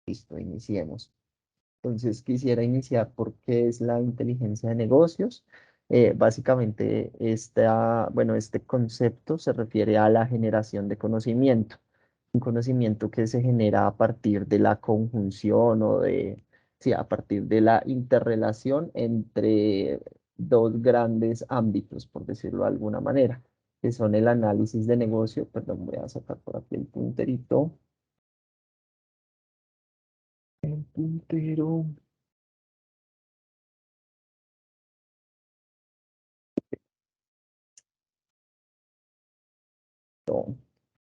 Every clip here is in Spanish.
Listo, iniciemos. Entonces quisiera iniciar por qué es la inteligencia de negocios. Básicamente, este concepto se refiere a la generación de conocimiento, un conocimiento que se genera a partir de la conjunción sí, a partir de la interrelación entre dos grandes ámbitos, por decirlo de alguna manera, que son el análisis de negocio. Perdón, voy a sacar por aquí el punterito. El puntero.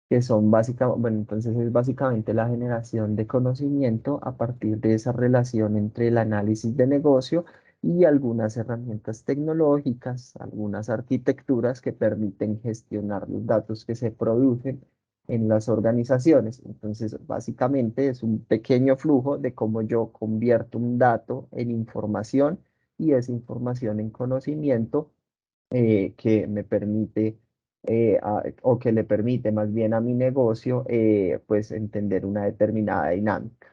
Que son básicamente, bueno, entonces es básicamente la generación de conocimiento a partir de esa relación entre el análisis de negocio y algunas herramientas tecnológicas, algunas arquitecturas que permiten gestionar los datos que se producen en las organizaciones. Entonces, básicamente es un pequeño flujo de cómo yo convierto un dato en información y esa información en conocimiento que me permite o que le permite más bien a mi negocio pues entender una determinada dinámica.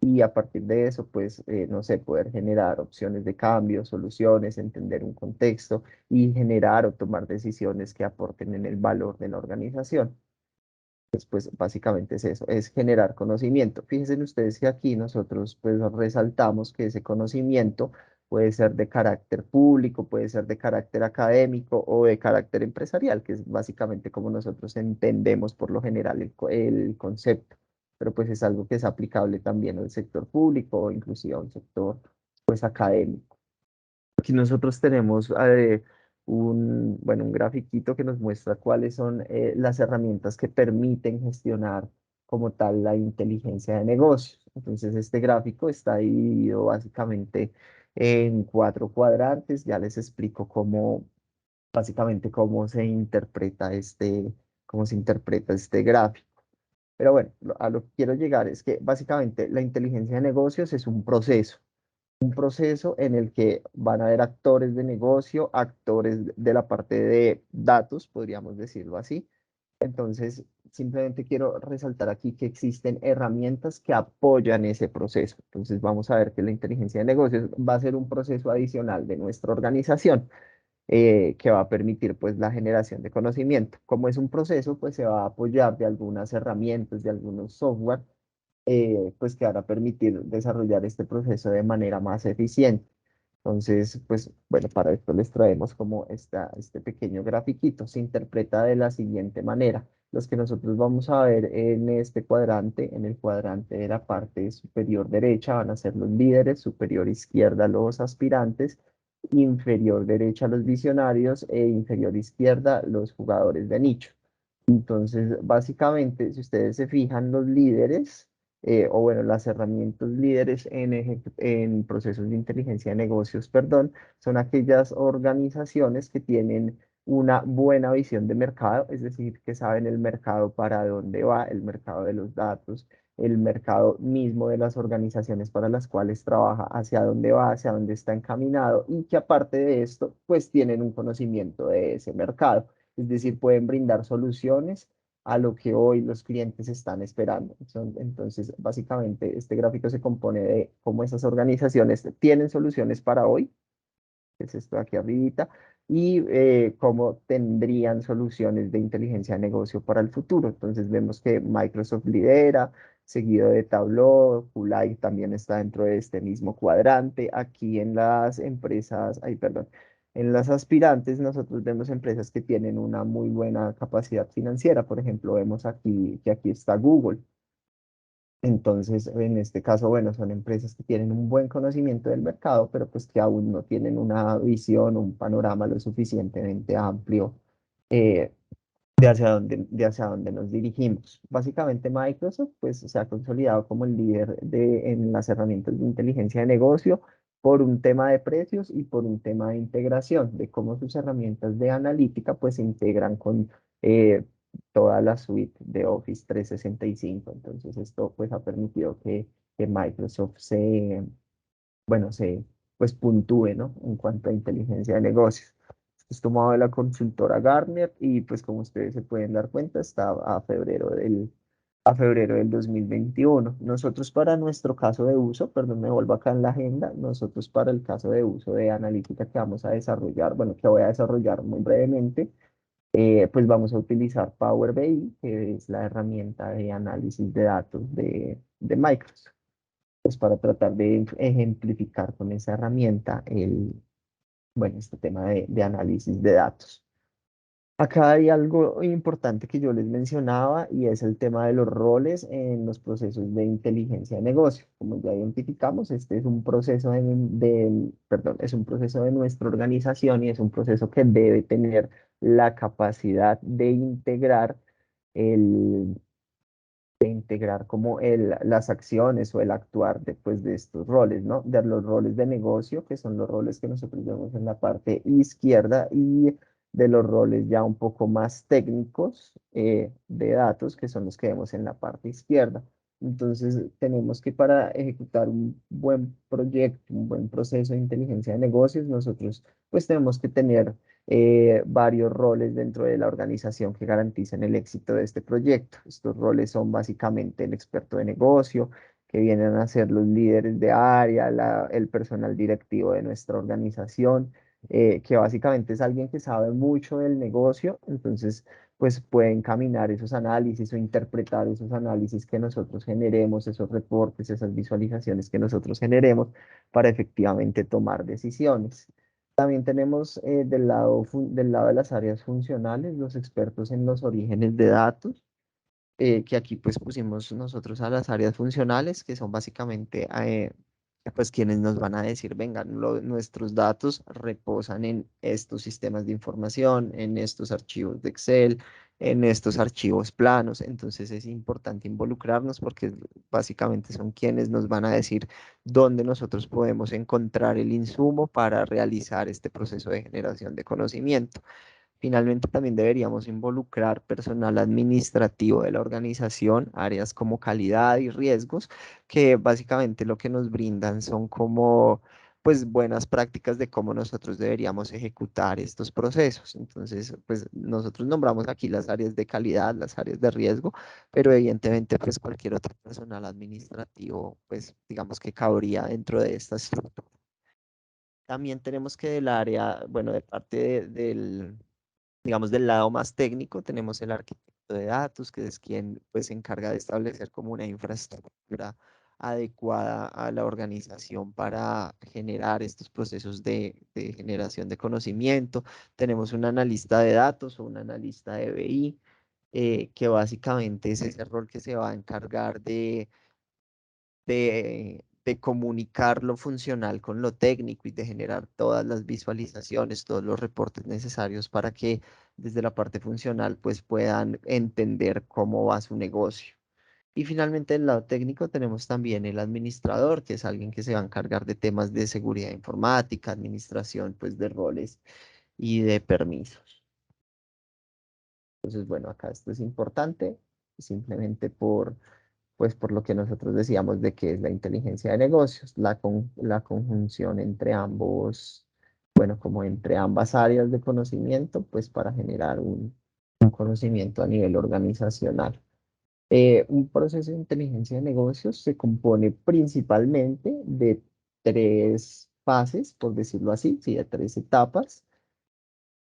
Y a partir de eso, pues, no sé, poder generar opciones de cambio, soluciones, entender un contexto y generar o tomar decisiones que aporten en el valor de la organización. Pues básicamente es eso, es generar conocimiento. Fíjense ustedes que aquí nosotros pues resaltamos que ese conocimiento puede ser de carácter público, puede ser de carácter académico o de carácter empresarial, que es básicamente como nosotros entendemos por lo general el concepto, pero pues es algo que es aplicable también al sector público o inclusive a un sector pues académico. Aquí nosotros tenemos un grafiquito que nos muestra cuáles son las herramientas que permiten gestionar como tal la inteligencia de negocios. Entonces, este gráfico está dividido básicamente en cuatro cuadrantes. Ya les explico básicamente cómo se interpreta este gráfico. Pero bueno, a lo que quiero llegar es que básicamente la inteligencia de negocios es un proceso en el que van a haber actores de negocio, actores de la parte de datos, podríamos decirlo así. Entonces, simplemente quiero resaltar aquí que existen herramientas que apoyan ese proceso. Entonces, vamos a ver que la inteligencia de negocios va a ser un proceso adicional de nuestra organización que va a permitir pues la generación de conocimiento. Como es un proceso, pues se va a apoyar de algunas herramientas, de algunos software pues que van a permitir desarrollar este proceso de manera más eficiente. Entonces, pues bueno, para esto les traemos como este pequeño grafiquito. Se interpreta de la siguiente manera. Los que nosotros vamos a ver en este cuadrante, en el cuadrante de la parte superior derecha, van a ser los líderes, superior izquierda los aspirantes, inferior derecha los visionarios e inferior izquierda los jugadores de nicho. Entonces, básicamente, si ustedes se fijan, los líderes, o bueno, las herramientas líderes en procesos de inteligencia de negocios, perdón, son aquellas organizaciones que tienen una buena visión de mercado, es decir, que saben el mercado para dónde va, el mercado de los datos, el mercado mismo de las organizaciones para las cuales trabaja, hacia dónde va, hacia dónde está encaminado y que aparte de esto, pues tienen un conocimiento de ese mercado. Es decir, pueden brindar soluciones a lo que hoy los clientes están esperando. Entonces, básicamente, este gráfico se compone de cómo esas organizaciones tienen soluciones para hoy, que es esto de aquí arribita, y cómo tendrían soluciones de inteligencia de negocio para el futuro. Entonces, vemos que Microsoft lidera, seguido de Tableau, Kulai también está dentro de este mismo cuadrante. Aquí en las empresas, ay, perdón, en las aspirantes nosotros vemos empresas que tienen una muy buena capacidad financiera. Por ejemplo, vemos aquí que aquí está Google. Entonces, en este caso, bueno, son empresas que tienen un buen conocimiento del mercado, pero pues que aún no tienen una visión, un panorama lo suficientemente amplio eh, de hacia dónde nos dirigimos. Básicamente, Microsoft pues se ha consolidado como el líder en las herramientas de inteligencia de negocio por un tema de precios y por un tema de integración, de cómo sus herramientas de analítica pues se integran con eh, toda la suite de Office 365. Entonces, esto pues ha permitido que Microsoft pues puntúe, ¿no? En cuanto a inteligencia de negocios. Es tomado de la consultora Gartner y pues como ustedes se pueden dar cuenta está a febrero a febrero del 2021. Nosotros para nuestro caso de uso, perdón, me vuelvo acá en la agenda, nosotros para el caso de uso de analítica que vamos a desarrollar, bueno, que voy a desarrollar muy brevemente, pues vamos a utilizar Power BI, que es la herramienta de análisis de datos de Microsoft, pues para tratar de ejemplificar con esa herramienta bueno, este tema de análisis de datos. Acá hay algo importante que yo les mencionaba y es el tema de los roles en los procesos de inteligencia de negocio. Como ya identificamos, este es un proceso perdón, es un proceso de nuestra organización y es un proceso que debe tener la capacidad de integrar el, como las acciones o el actuar después de estos roles, ¿no? De los roles de negocio, que son los roles que nosotros vemos en la parte izquierda, y de los roles ya un poco más técnicos de datos, que son los que vemos en la parte izquierda. Entonces, tenemos que para ejecutar un buen proyecto, un buen proceso de inteligencia de negocios, nosotros pues tenemos que tener varios roles dentro de la organización que garanticen el éxito de este proyecto. Estos roles son básicamente el experto de negocio, que vienen a ser los líderes de área, el personal directivo de nuestra organización, que básicamente es alguien que sabe mucho del negocio, entonces pues puede encaminar esos análisis o interpretar esos análisis que nosotros generemos, esos reportes, esas visualizaciones que nosotros generemos para efectivamente tomar decisiones. También tenemos del lado de las áreas funcionales, los expertos en los orígenes de datos, que aquí pues pusimos nosotros a las áreas funcionales, que son básicamente pues quienes nos van a decir, vengan, nuestros datos reposan en estos sistemas de información, en estos archivos de Excel, en estos archivos planos. Entonces es importante involucrarnos porque básicamente son quienes nos van a decir dónde nosotros podemos encontrar el insumo para realizar este proceso de generación de conocimiento. Finalmente, también deberíamos involucrar personal administrativo de la organización, áreas como calidad y riesgos, que básicamente lo que nos brindan son como, pues, buenas prácticas de cómo nosotros deberíamos ejecutar estos procesos. Entonces, pues, nosotros nombramos aquí las áreas de calidad, las áreas de riesgo, pero evidentemente, pues, cualquier otro personal administrativo, pues, digamos que cabría dentro de esta estructura. También tenemos que del área, bueno, de parte del digamos, del lado más técnico, tenemos el arquitecto de datos, que es quien pues se encarga de establecer como una infraestructura adecuada a la organización para generar estos procesos de generación de conocimiento. Tenemos un analista de datos o un analista de BI, que básicamente es ese rol que se va a encargar de comunicar lo funcional con lo técnico y de generar todas las visualizaciones, todos los reportes necesarios para que desde la parte funcional pues puedan entender cómo va su negocio. Y finalmente, del lado técnico tenemos también el administrador, que es alguien que se va a encargar de temas de seguridad informática, administración pues de roles y de permisos. Entonces, bueno, acá esto es importante, simplemente pues por lo que nosotros decíamos de que es la inteligencia de negocios, la conjunción entre ambos, bueno, como entre ambas áreas de conocimiento, pues para generar un conocimiento a nivel organizacional. Un proceso de inteligencia de negocios se compone principalmente de tres fases, por decirlo así, sí, de tres etapas.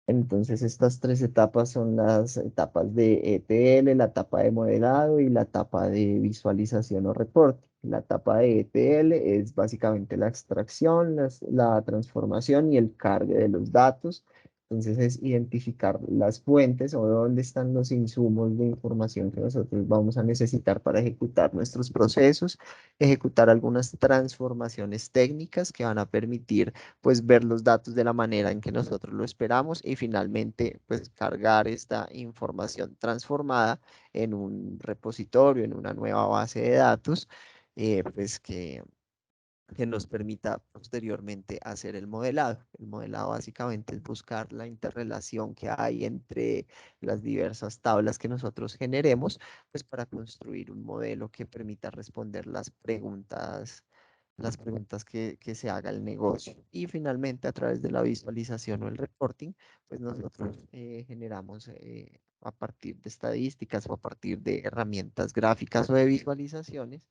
Entonces, estas tres etapas son las etapas de ETL, la etapa de modelado y la etapa de visualización o reporte. La etapa de ETL es básicamente la extracción, la transformación y el cargue de los datos. Entonces, es identificar las fuentes o dónde están los insumos de información que nosotros vamos a necesitar para ejecutar nuestros procesos, ejecutar algunas transformaciones técnicas que van a permitir pues ver los datos de la manera en que nosotros lo esperamos y finalmente pues cargar esta información transformada en un repositorio, en una nueva base de datos, pues que nos permita posteriormente hacer el modelado. El modelado básicamente es buscar la interrelación que hay entre las diversas tablas que nosotros generemos, pues para construir un modelo que permita responder las preguntas que se haga el negocio. Y finalmente, a través de la visualización o el reporting, pues nosotros generamos a partir de estadísticas o a partir de herramientas gráficas o de visualizaciones,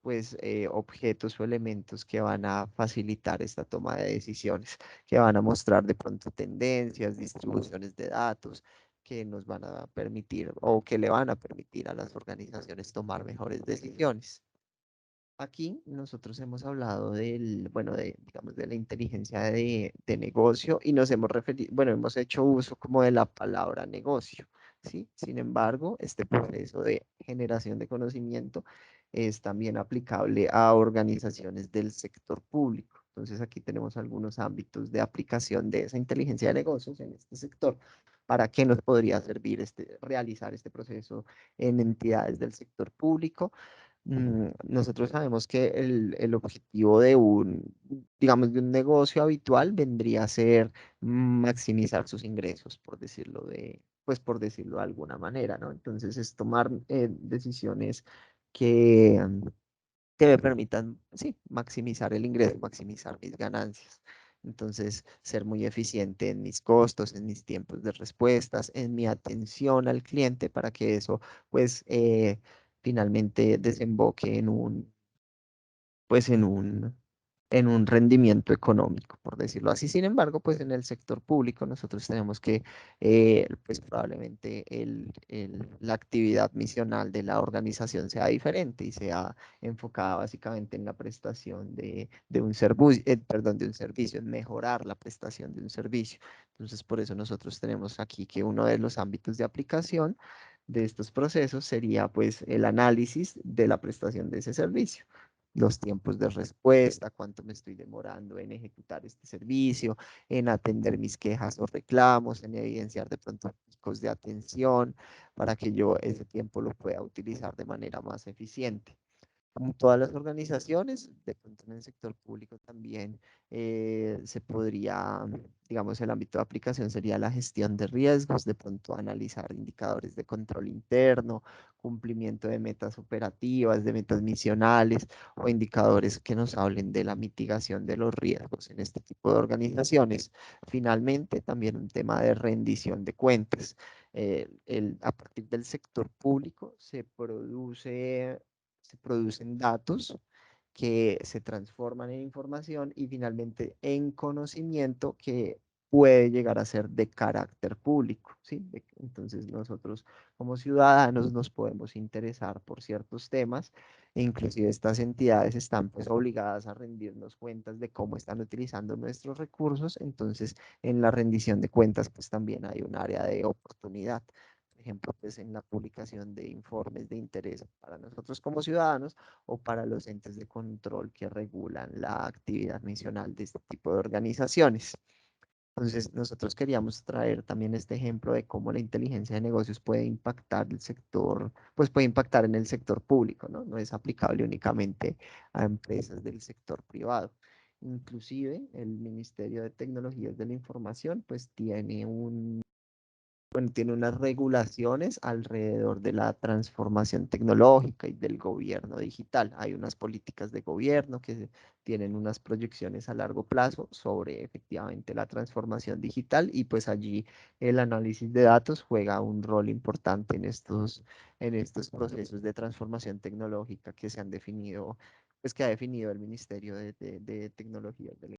pues objetos o elementos que van a facilitar esta toma de decisiones, que van a mostrar de pronto tendencias, distribuciones de datos, que nos van a permitir o que le van a permitir a las organizaciones tomar mejores decisiones. Aquí nosotros hemos hablado del, bueno, digamos, de la inteligencia de negocio y nos hemos referido, bueno, hemos hecho uso como de la palabra negocio, ¿sí? Sin embargo, este proceso de generación de conocimiento es también aplicable a organizaciones del sector público. Entonces, aquí tenemos algunos ámbitos de aplicación de esa inteligencia de negocios en este sector. ¿Para qué nos podría servir realizar este proceso en entidades del sector público? Nosotros sabemos que el objetivo de digamos, de un negocio habitual vendría a ser maximizar sus ingresos, por decirlo pues por decirlo de alguna manera, ¿no? Entonces es tomar decisiones que, que me permitan, sí, maximizar el ingreso, maximizar mis ganancias. Entonces, ser muy eficiente en mis costos, en mis tiempos de respuestas, en mi atención al cliente para que eso, pues, finalmente desemboque pues en un rendimiento económico, por decirlo así. Sin embargo, pues en el sector público nosotros tenemos que, pues probablemente la actividad misional de la organización sea diferente y sea enfocada básicamente en la prestación de un servicio, perdón, de un servicio, en mejorar la prestación de un servicio. Entonces, por eso nosotros tenemos aquí que uno de los ámbitos de aplicación de estos procesos sería pues el análisis de la prestación de ese servicio, los tiempos de respuesta, cuánto me estoy demorando en ejecutar este servicio, en atender mis quejas o reclamos, en evidenciar de pronto picos de atención para que yo ese tiempo lo pueda utilizar de manera más eficiente. Como todas las organizaciones, de pronto en el sector público también se podría, digamos, el ámbito de aplicación sería la gestión de riesgos, de pronto analizar indicadores de control interno, cumplimiento de metas operativas, de metas misionales o indicadores que nos hablen de la mitigación de los riesgos en este tipo de organizaciones. Finalmente, también un tema de rendición de cuentas. A partir del sector público se producen datos que se transforman en información y finalmente en conocimiento que puede llegar a ser de carácter público, ¿sí? Entonces nosotros como ciudadanos nos podemos interesar por ciertos temas e inclusive estas entidades están pues obligadas a rendirnos cuentas de cómo están utilizando nuestros recursos, entonces en la rendición de cuentas pues también hay un área de oportunidad. Por ejemplo, pues en la publicación de informes de interés para nosotros como ciudadanos o para los entes de control que regulan la actividad misional de este tipo de organizaciones. Entonces, nosotros queríamos traer también este ejemplo de cómo la inteligencia de negocios puede impactar el sector, pues puede impactar en el sector público, ¿no? No es aplicable únicamente a empresas del sector privado. Inclusive, el Ministerio de Tecnologías de la Información, pues bueno, tiene unas regulaciones alrededor de la transformación tecnológica y del gobierno digital. Hay unas políticas de gobierno que tienen unas proyecciones a largo plazo sobre efectivamente la transformación digital y pues allí el análisis de datos juega un rol importante en estos procesos de transformación tecnológica que se han definido, pues que ha definido el Ministerio de Tecnologías de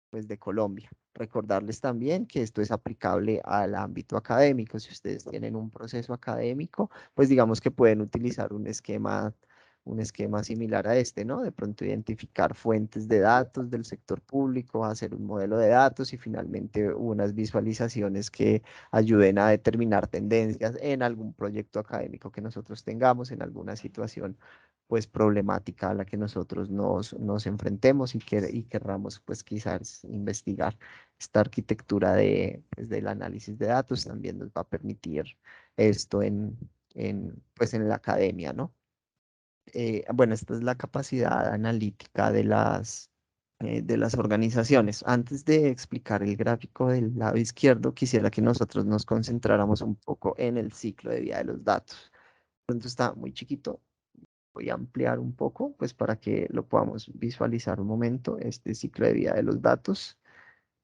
pues, de Colombia. Recordarles también que esto es aplicable al ámbito académico. Si ustedes tienen un proceso académico, pues digamos que pueden utilizar un esquema similar a este, ¿no? De pronto identificar fuentes de datos del sector público, hacer un modelo de datos y finalmente unas visualizaciones que ayuden a determinar tendencias en algún proyecto académico que nosotros tengamos, en alguna situación pues problemática a la que nosotros nos enfrentemos y querramos pues quizás investigar. Esta arquitectura pues, del análisis de datos también nos va a permitir esto pues en la academia, ¿no? Bueno, esta es la capacidad analítica de las organizaciones. Antes de explicar el gráfico del lado izquierdo, quisiera que nosotros nos concentráramos un poco en el ciclo de vida de los datos. Pronto está muy chiquito, voy a ampliar un poco, pues para que lo podamos visualizar un momento, este ciclo de vida de los datos.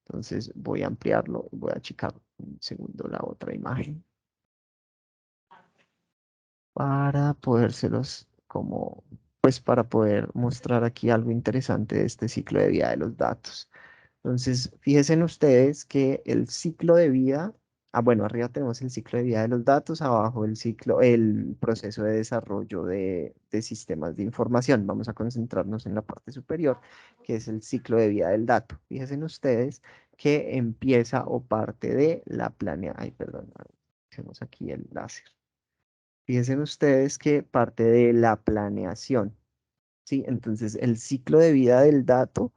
Entonces voy a ampliarlo, voy a achicarlo Un segundo, la otra imagen, para podérselos como, pues para poder mostrar aquí algo interesante de este ciclo de vida de los datos. Entonces, fíjense en ustedes que el ciclo de vida, bueno, arriba tenemos el ciclo de vida de los datos, abajo el ciclo, el proceso de desarrollo de sistemas de información. Vamos a concentrarnos en la parte superior, que es el ciclo de vida del dato. Fíjense en ustedes que empieza o parte de la ay, perdón, hacemos aquí el láser. Fíjense en ustedes que parte de la planeación, ¿sí? Entonces, el ciclo de vida del dato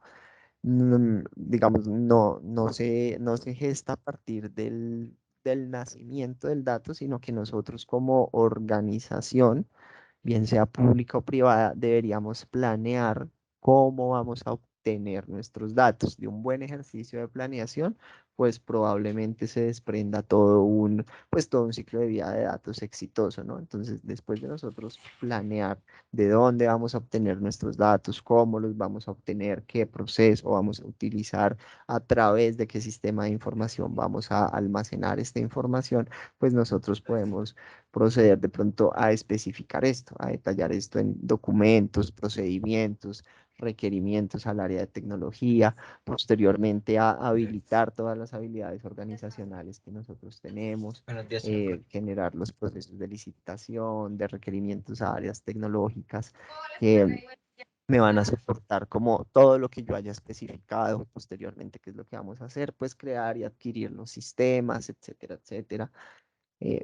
digamos, no se gesta a partir del nacimiento del dato, sino que nosotros como organización, bien sea pública o privada, deberíamos planear cómo vamos a obtener nuestros datos. De un buen ejercicio de planeación, pues probablemente se desprenda pues todo un ciclo de vida de datos exitoso, ¿no? Entonces, después de nosotros planear de dónde vamos a obtener nuestros datos, cómo los vamos a obtener, qué proceso vamos a utilizar, a través de qué sistema de información vamos a almacenar esta información, pues nosotros podemos proceder de pronto a especificar esto, a detallar esto en documentos, procedimientos, requerimientos al área de tecnología, posteriormente a habilitar todas las habilidades organizacionales que nosotros tenemos, Buenos días, señor Cortés. generar los procesos de licitación, de requerimientos a áreas tecnológicas que me van a soportar como todo lo que yo haya especificado posteriormente, qué es lo que vamos a hacer, pues crear y adquirir los sistemas, etcétera, etcétera.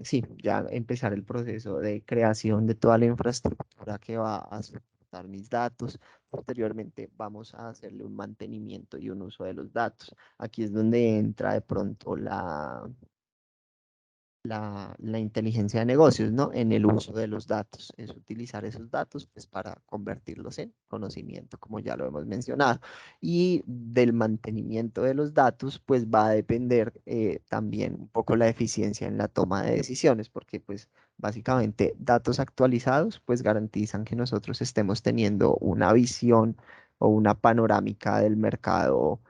Sí, ya empezar el proceso de creación de toda la infraestructura que va a soportar mis datos. Posteriormente vamos a hacerle un mantenimiento y un uso de los datos. Aquí es donde entra de pronto la inteligencia de negocios, ¿no? En el uso de los datos, es utilizar esos datos pues para convertirlos en conocimiento, como ya lo hemos mencionado. Y del mantenimiento de los datos pues va a depender también un poco la eficiencia en la toma de decisiones, porque pues básicamente datos actualizados pues garantizan que nosotros estemos teniendo una visión o una panorámica del mercado,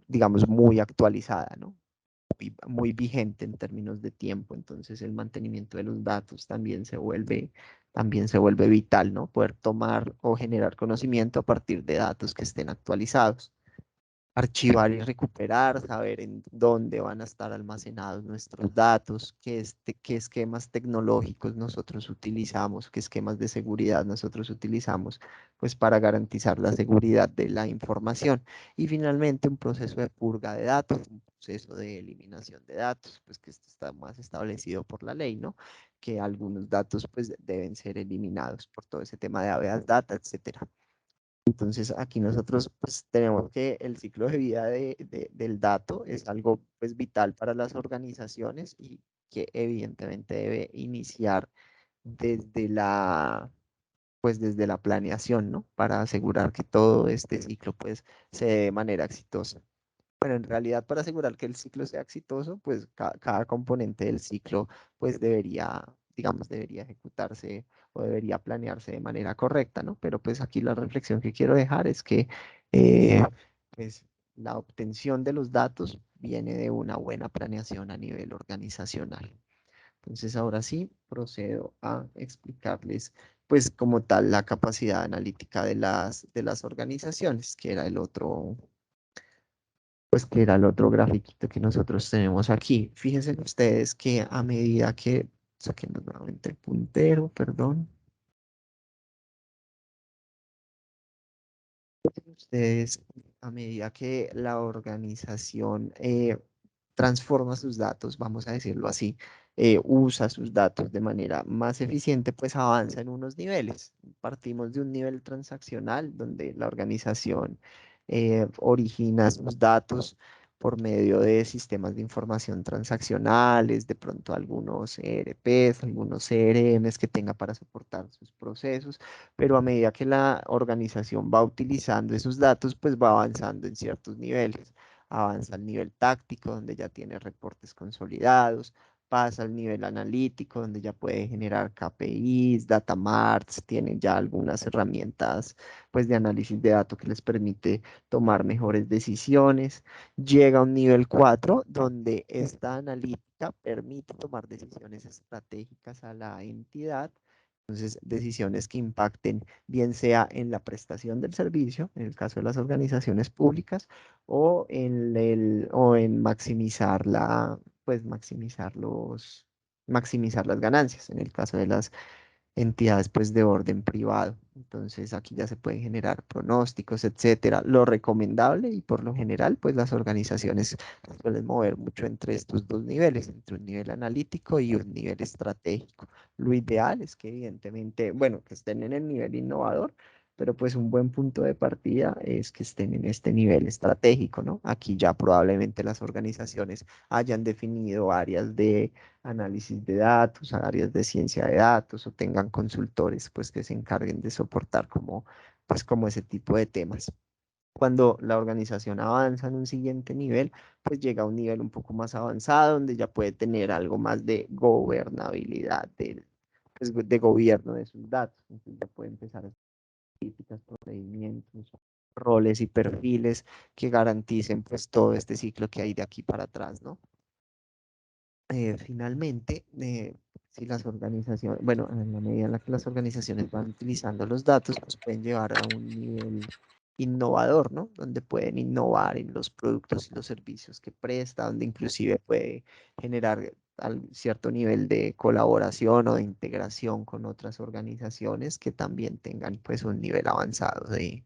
digamos, muy actualizada, ¿no? Muy vigente en términos de tiempo, entonces el mantenimiento de los datos también se vuelve vital, ¿no? Poder tomar o generar conocimiento a partir de datos que estén actualizados. Archivar y recuperar, saber en dónde van a estar almacenados nuestros datos, qué esquemas tecnológicos nosotros utilizamos, qué esquemas de seguridad nosotros utilizamos, pues para garantizar la seguridad de la información. Y finalmente un proceso de purga de datos, un proceso de eliminación de datos, pues que esto está más establecido por la ley, ¿no? Que algunos datos pues deben ser eliminados por todo ese tema de habeas data, etcétera. Entonces aquí nosotros pues tenemos que el ciclo de vida del dato es algo pues vital para las organizaciones y que evidentemente debe iniciar desde desde la planeación, ¿no? Para asegurar que todo este ciclo pues se dé de manera exitosa. Bueno, en realidad para asegurar que el ciclo sea exitoso, pues cada componente del ciclo pues debería, digamos, debería ejecutarse o debería planearse de manera correcta, ¿no? Pero pues aquí la reflexión que quiero dejar es que eh, pues la obtención de los datos viene de una buena planeación a nivel organizacional. Entonces ahora sí procedo a explicarles pues como tal la capacidad analítica de las organizaciones, que era el otro pues que era el otro grafiquito que nosotros tenemos aquí. Fíjense ustedes que a medida que, saquemos nuevamente el puntero, perdón, ustedes a medida que la organización transforma sus datos, vamos a decirlo así, usa sus datos de manera más eficiente, pues avanza en unos niveles. Partimos de un nivel transaccional donde la organización origina sus datos por medio de sistemas de información transaccionales, de pronto algunos ERPs, algunos CRMs que tenga para soportar sus procesos, pero a medida que la organización va utilizando esos datos, pues va avanzando en ciertos niveles. Avanza al nivel táctico, donde ya tiene reportes consolidados, pasa al nivel analítico, donde ya puede generar KPIs, data marts, tienen ya algunas herramientas pues de análisis de datos que les permite tomar mejores decisiones. Llega a un nivel 4 donde esta analítica permite tomar decisiones estratégicas a la entidad. Entonces, decisiones que impacten bien sea en la prestación del servicio, en el caso de las organizaciones públicas, o en maximizar pues maximizar las ganancias, en el caso de las entidades pues de orden privado. Entonces aquí ya se pueden generar pronósticos, etcétera. Lo recomendable y por lo general pues las organizaciones suelen mover mucho entre estos dos niveles, entre un nivel analítico y un nivel estratégico. Lo ideal es que evidentemente, bueno, que estén en el nivel innovador, pero pues un buen punto de partida es que estén en este nivel estratégico, ¿no? Aquí ya probablemente las organizaciones hayan definido áreas de análisis de datos, áreas de ciencia de datos o tengan consultores pues que se encarguen de soportar como ese tipo de temas. Cuando la organización avanza en un siguiente nivel, pues llega a un nivel un poco más avanzado donde ya puede tener algo más de gobernabilidad, pues, de gobierno de sus datos. Entonces ya puede empezar a hacer políticas, procedimientos, roles y perfiles que garanticen pues todo este ciclo que hay de aquí para atrás, ¿no? Finalmente, si las organizaciones, bueno, en la medida en la que las organizaciones van utilizando los datos, pues pueden llevar a un nivel innovador, ¿no? Donde pueden innovar en los productos y los servicios que presta, donde inclusive puede generar cierto nivel de colaboración o de integración con otras organizaciones que también tengan pues un nivel avanzado de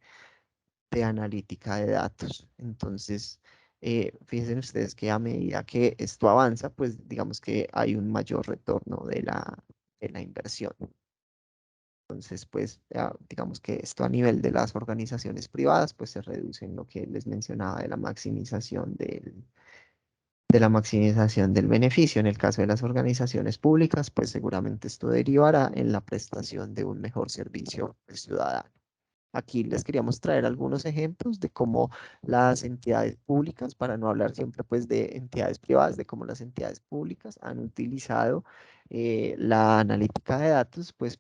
analítica de datos. Entonces, fíjense ustedes que a medida que esto avanza, pues digamos que hay un mayor retorno de la inversión. Entonces, pues digamos que esto a nivel de las organizaciones privadas, pues se reduce en lo que les mencionaba de la maximización del beneficio. En el caso de las organizaciones públicas, pues seguramente esto derivará en la prestación de un mejor servicio al ciudadano. Aquí les queríamos traer algunos ejemplos de cómo las entidades públicas, para no hablar siempre pues de entidades privadas, de cómo las entidades públicas han utilizado la analítica de datos pues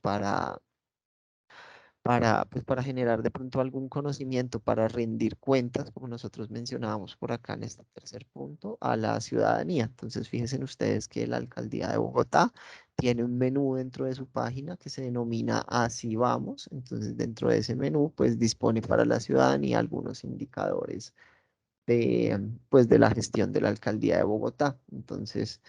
pues para generar de pronto algún conocimiento, para rendir cuentas, como nosotros mencionábamos por acá en este tercer punto, a la ciudadanía. Entonces, fíjense ustedes que la alcaldía de Bogotá tiene un menú dentro de su página que se denomina Así Vamos. Entonces, dentro de ese menú, pues dispone para la ciudadanía algunos indicadores pues, de la gestión de la alcaldía de Bogotá. Entonces,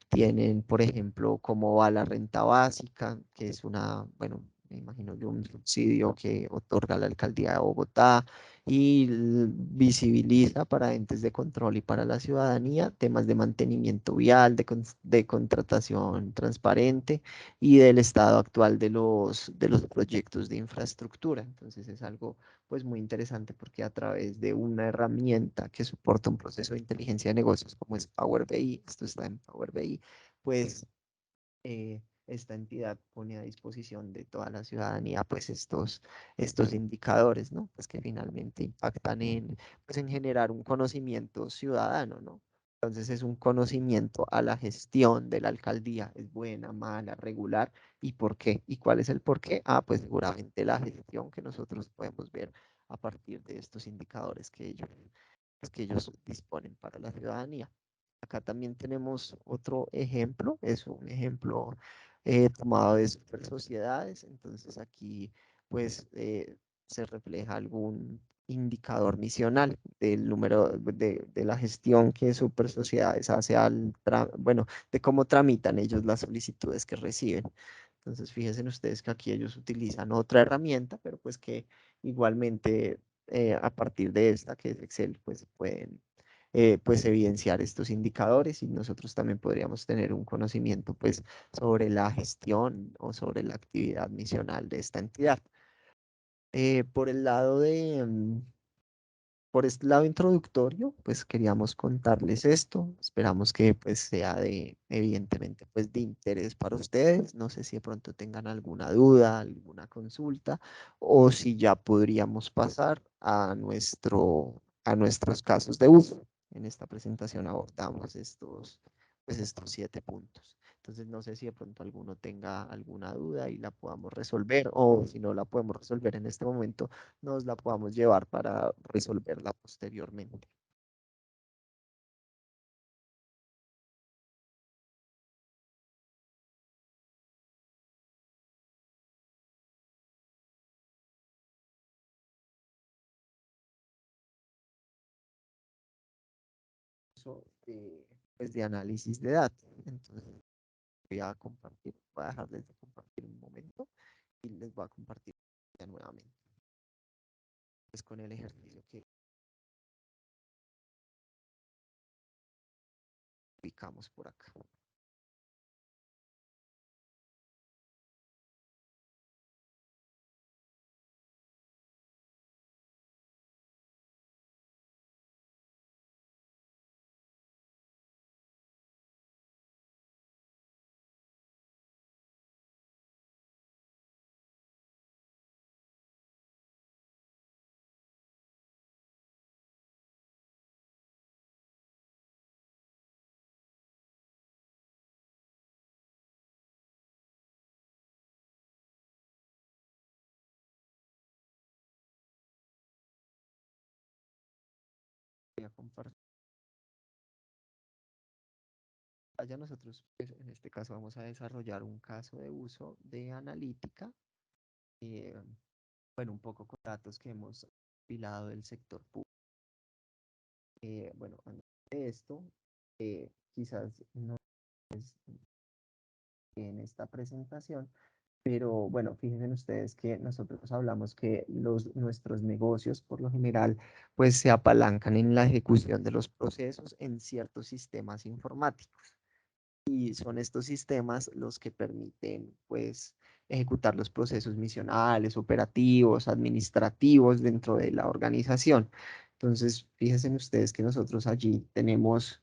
tienen, por ejemplo, cómo va la renta básica, que es bueno, me imagino yo, un subsidio que otorga la alcaldía de Bogotá y visibiliza para entes de control y para la ciudadanía temas de mantenimiento vial, de contratación transparente y del estado actual de los proyectos de infraestructura. Entonces es algo pues muy interesante porque a través de una herramienta que soporta un proceso de inteligencia de negocios como es Power BI, esto está en Power BI, pues esta entidad pone a disposición de toda la ciudadanía pues estos indicadores, ¿no? Pues que finalmente impactan pues en generar un conocimiento ciudadano, ¿no? Entonces es un conocimiento a la gestión de la alcaldía, es buena, mala, regular, ¿y por qué? ¿Y cuál es el por qué? Ah, pues seguramente la gestión que nosotros podemos ver a partir de estos indicadores que ellos disponen para la ciudadanía. Acá también tenemos otro ejemplo, es un ejemplo tomado de super sociedades, entonces aquí pues se refleja algún indicador misional del número de la gestión que super sociedades hace bueno, de cómo tramitan ellos las solicitudes que reciben. Entonces fíjense ustedes que aquí ellos utilizan otra herramienta, pero pues que igualmente a partir de esta que es Excel pues pueden pues evidenciar estos indicadores y nosotros también podríamos tener un conocimiento pues sobre la gestión o sobre la actividad misional de esta entidad. Por el lado por este lado introductorio, pues queríamos contarles esto. Esperamos que pues sea evidentemente, pues de interés para ustedes. No sé si de pronto tengan alguna duda, alguna consulta, o si ya podríamos pasar a nuestros casos de uso. En esta presentación abordamos pues estos 7 puntos. Entonces no sé si de pronto alguno tenga alguna duda y la podamos resolver, o si no la podemos resolver en este momento, nos la podamos llevar para resolverla posteriormente. Eso, pues de análisis de datos. Entonces voy a compartir, voy a dejarles de compartir un momento y les voy a compartir ya nuevamente, pues con el ejercicio que ubicamos por acá. Voy a compartir. Allá nosotros, pues, en este caso, vamos a desarrollar un caso de uso de analítica, eh, bueno, un poco con datos que hemos compilado del sector público. Bueno, antes de esto, quizás no es en esta presentación, pero bueno, fíjense ustedes que nosotros hablamos que nuestros negocios, por lo general, pues se apalancan en la ejecución de los procesos en ciertos sistemas informáticos. Y son estos sistemas los que permiten, pues, ejecutar los procesos misionales, operativos, administrativos dentro de la organización. Entonces, fíjense ustedes que nosotros allí tenemos,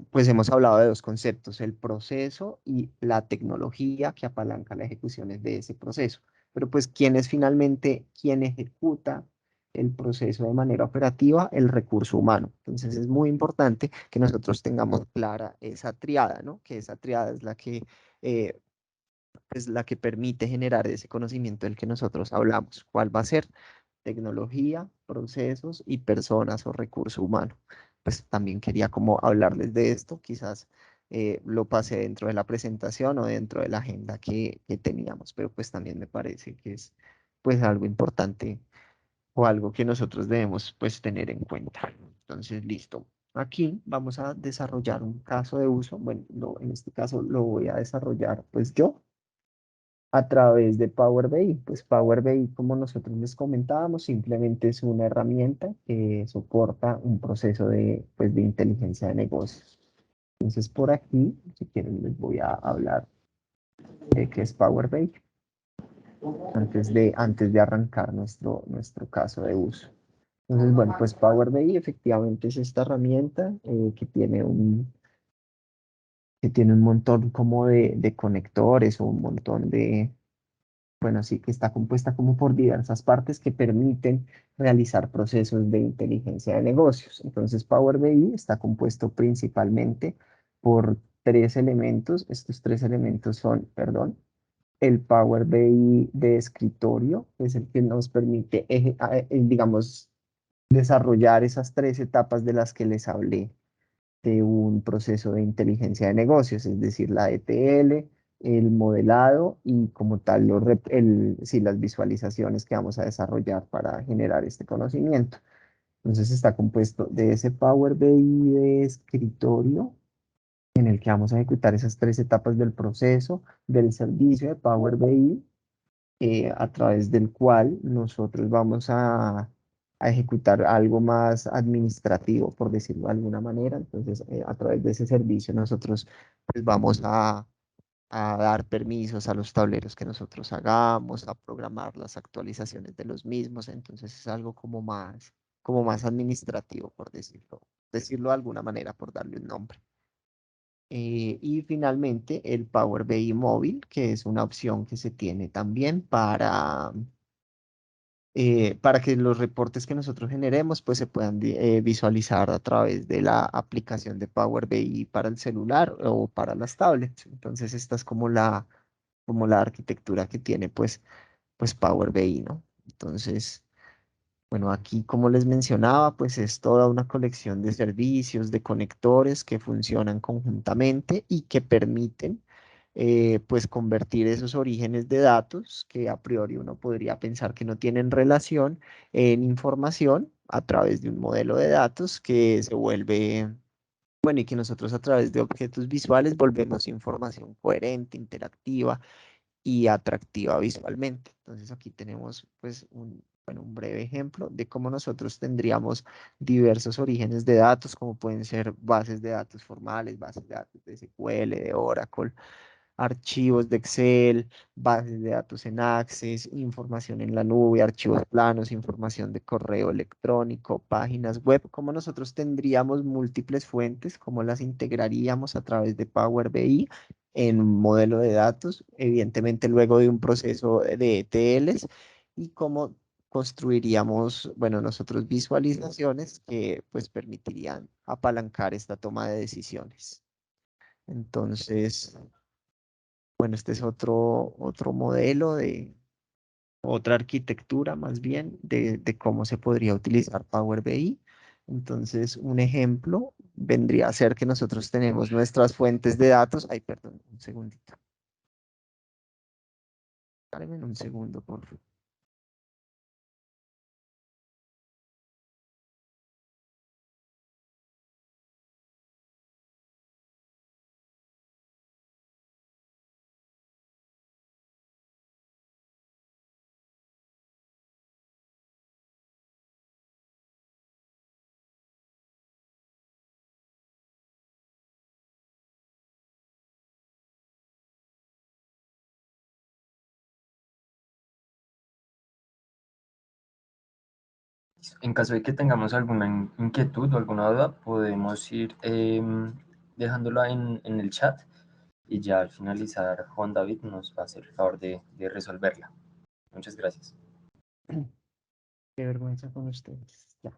pues hemos hablado de dos conceptos, el proceso y la tecnología que apalanca las ejecuciones de ese proceso. Pero pues, ¿quién es finalmente quien ejecuta el proceso de manera operativa? El recurso humano. Entonces, es muy importante que nosotros tengamos clara esa triada, ¿no? Que esa triada es eh, la que permite generar ese conocimiento del que nosotros hablamos. ¿Cuál va a ser? Tecnología, procesos y personas o recurso humano. Pues también quería como hablarles de esto, quizás lo pasé dentro de la presentación o dentro de la agenda que teníamos, pero pues también me parece que es pues algo importante o algo que nosotros debemos pues tener en cuenta. Entonces, listo. Aquí vamos a desarrollar un caso de uso. Bueno, en este caso lo voy a desarrollar pues yo a través de Power BI. Pues Power BI, como nosotros les comentábamos, simplemente es una herramienta que soporta un proceso pues, de inteligencia de negocios. Entonces, por aquí, si quieren, les voy a hablar de qué es Power BI antes de arrancar nuestro caso de uso. Entonces, bueno, pues Power BI efectivamente es esta herramienta que tiene un montón como de conectores o un montón bueno, sí, que está compuesta como por diversas partes que permiten realizar procesos de inteligencia de negocios. Entonces, Power BI está compuesto principalmente por 3 elementos. Estos 3 elementos son, perdón, el Power BI de escritorio, que es el que nos permite, digamos, desarrollar esas 3 etapas de las que les hablé de un proceso de inteligencia de negocios, es decir, la ETL, el modelado y como tal sí, las visualizaciones que vamos a desarrollar para generar este conocimiento. Entonces está compuesto de ese Power BI de escritorio en el que vamos a ejecutar esas 3 etapas del proceso, del servicio de Power BI, a través del cual nosotros vamos a ejecutar algo más administrativo, por decirlo de alguna manera. Entonces, a través de ese servicio nosotros pues, vamos a dar permisos a los tableros que nosotros hagamos, a programar las actualizaciones de los mismos. Entonces, es algo como más administrativo, por decirlo de alguna manera, por darle un nombre. Y finalmente el Power BI móvil, que es una opción que se tiene también para que los reportes que nosotros generemos pues se puedan visualizar a través de la aplicación de Power BI para el celular o para las tablets. Entonces esta es como la arquitectura que tiene pues Power BI, ¿no? Entonces, bueno, aquí como les mencionaba, pues es toda una colección de servicios, de conectores que funcionan conjuntamente y que permiten pues convertir esos orígenes de datos que a priori uno podría pensar que no tienen relación en información a través de un modelo de datos que se vuelve, bueno, y que nosotros a través de objetos visuales volvemos información coherente, interactiva y atractiva visualmente. Entonces aquí tenemos pues bueno, un breve ejemplo de cómo nosotros tendríamos diversos orígenes de datos, como pueden ser bases de datos formales, bases de datos de SQL, de Oracle, archivos de Excel, bases de datos en Access, información en la nube, archivos planos, información de correo electrónico, páginas web, cómo nosotros tendríamos múltiples fuentes, cómo las integraríamos a través de Power BI en un modelo de datos, evidentemente luego de un proceso de ETLs y cómo construiríamos, bueno, nosotros visualizaciones que pues permitirían apalancar esta toma de decisiones. Entonces, bueno, este es otro modelo de otra arquitectura más bien de cómo se podría utilizar Power BI. Entonces, un ejemplo vendría a ser que nosotros tenemos nuestras fuentes de datos. Ay, perdón, un segundito. Dame un segundo, por favor. En caso de que tengamos alguna inquietud o alguna duda, podemos ir dejándola en el chat y ya al finalizar Juan David nos va a hacer el favor de resolverla. Muchas gracias. Qué vergüenza con ustedes. Ya.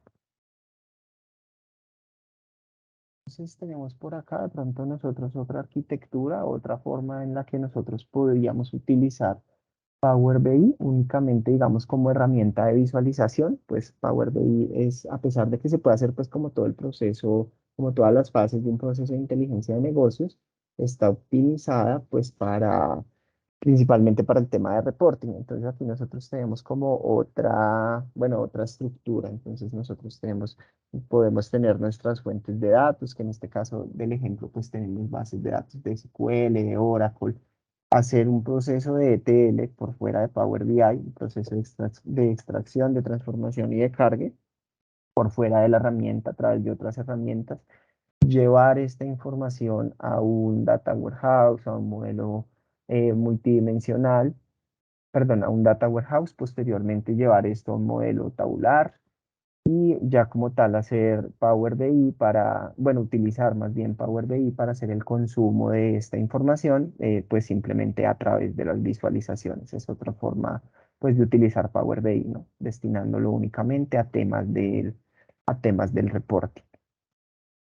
Entonces tenemos por acá de pronto nosotros otra arquitectura, otra forma en la que nosotros podríamos utilizar Power BI únicamente, digamos, como herramienta de visualización. Pues Power BI es, a pesar de que se puede hacer pues como todo el proceso, como todas las fases de un proceso de inteligencia de negocios, está optimizada pues principalmente para el tema de reporting. Entonces aquí nosotros tenemos como otra, bueno, otra estructura. Entonces nosotros podemos tener nuestras fuentes de datos, que en este caso del ejemplo pues tenemos bases de datos de SQL, de Oracle, hacer un proceso de ETL por fuera de Power BI, un proceso de extracción, de transformación y de cargue por fuera de la herramienta a través de otras herramientas, llevar esta información a un data warehouse, a un modelo multidimensional, perdón, a un data warehouse, posteriormente llevar esto a un modelo tabular y ya como tal hacer Power BI para, bueno, utilizar más bien Power BI para hacer el consumo de esta información, pues simplemente a través de las visualizaciones. Es otra forma, pues, de utilizar Power BI, ¿no? Destinándolo únicamente a temas del reporte.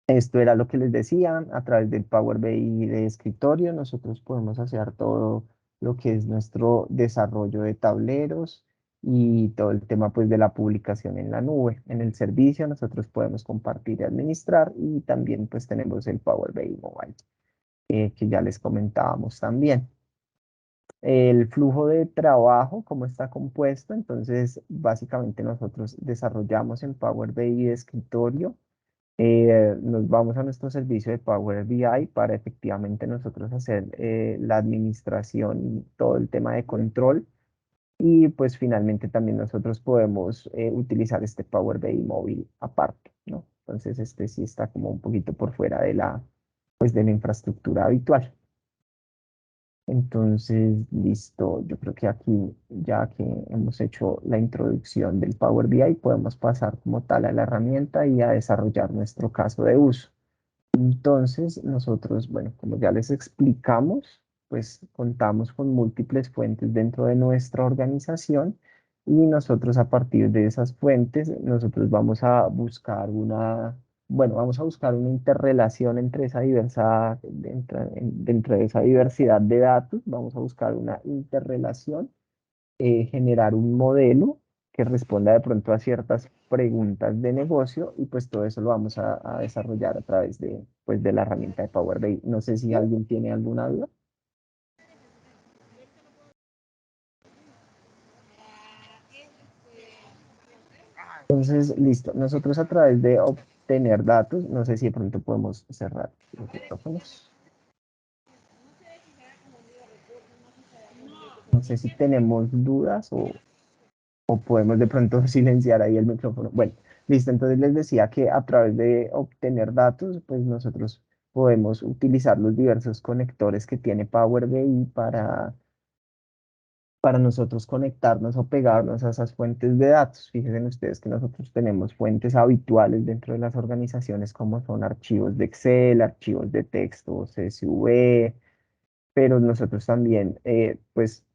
Esto era lo que les decía, a través del Power BI de escritorio, nosotros podemos hacer todo lo que es nuestro desarrollo de tableros y todo el tema pues de la publicación en la nube. En el servicio nosotros podemos compartir y administrar y también pues tenemos el Power BI Mobile, que ya les comentábamos también. El flujo de trabajo, cómo está compuesto, entonces básicamente nosotros desarrollamos en Power BI de escritorio, nos vamos a nuestro servicio de Power BI para efectivamente nosotros hacer la administración y todo el tema de control. Y pues finalmente también nosotros podemos utilizar este Power BI móvil aparte, ¿no? Entonces este sí está como un poquito por fuera pues de la infraestructura habitual. Entonces, listo, yo creo que aquí, ya que hemos hecho la introducción del Power BI, podemos pasar como tal a la herramienta y a desarrollar nuestro caso de uso. Entonces, nosotros, bueno, como ya les explicamos, pues contamos con múltiples fuentes dentro de nuestra organización y nosotros a partir de esas fuentes, nosotros vamos a buscar bueno, vamos a buscar una interrelación entre esa dentro de esa diversidad de datos, vamos a buscar una interrelación, generar un modelo que responda de pronto a ciertas preguntas de negocio y pues todo eso lo vamos a desarrollar a través pues, de la herramienta de Power BI. No sé si alguien tiene alguna duda. Entonces, listo. Nosotros a través de obtener datos, no sé si de pronto podemos cerrar los micrófonos. No sé si tenemos dudas o podemos de pronto silenciar ahí el micrófono. Bueno, listo. Entonces les decía que a través de obtener datos, pues nosotros podemos utilizar los diversos conectores que tiene Power BI para nosotros conectarnos o pegarnos a esas fuentes de datos. Fíjense ustedes que nosotros tenemos fuentes habituales dentro de las organizaciones como son archivos de Excel, archivos de texto, CSV, pero nosotros también pues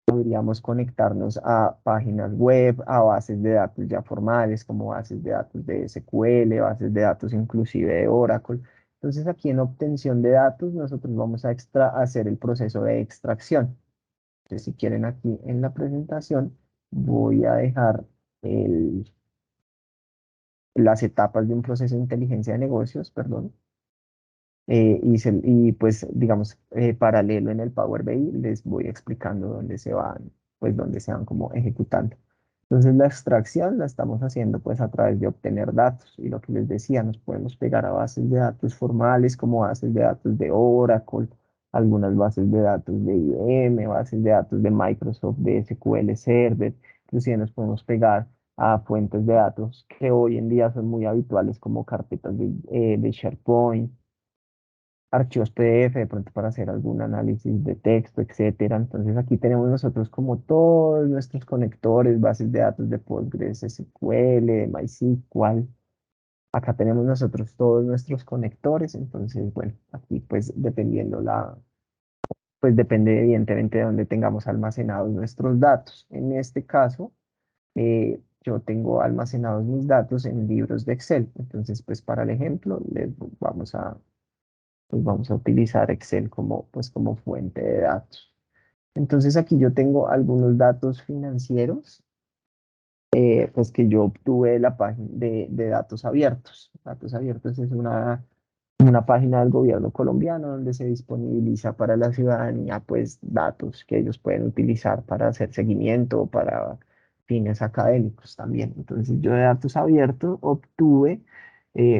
podríamos conectarnos a páginas web, a bases de datos ya formales como bases de datos de SQL, bases de datos inclusive de Oracle. Entonces aquí en obtención de datos nosotros vamos a hacer el proceso de extracción. Entonces, si quieren aquí en la presentación, voy a dejar las etapas de un proceso de inteligencia de negocios, perdón, y pues digamos, paralelo en el Power BI, les voy explicando dónde se van, pues dónde se van como ejecutando. Entonces la extracción la estamos haciendo pues a través de obtener datos y lo que les decía, nos podemos pegar a bases de datos formales como bases de datos de Oracle, algunas bases de datos de IBM, bases de datos de Microsoft, de SQL Server, inclusive nos podemos pegar a fuentes de datos que hoy en día son muy habituales como carpetas de SharePoint, archivos PDF de pronto para hacer algún análisis de texto, etcétera. Entonces aquí tenemos nosotros como todos nuestros conectores, bases de datos de Postgres, SQL, de MySQL. Acá tenemos nosotros todos nuestros conectores. Entonces, bueno, aquí pues pues depende evidentemente de dónde tengamos almacenados nuestros datos. En este caso, yo tengo almacenados mis datos en libros de Excel. Entonces, pues para el ejemplo, vamos a pues vamos a utilizar Excel pues como fuente de datos. Entonces aquí yo tengo algunos datos financieros, pues que yo obtuve de la página de Datos Abiertos. Datos Abiertos es una página del gobierno colombiano donde se disponibiliza para la ciudadanía pues datos que ellos pueden utilizar para hacer seguimiento o para fines académicos también. Entonces yo de datos abiertos obtuve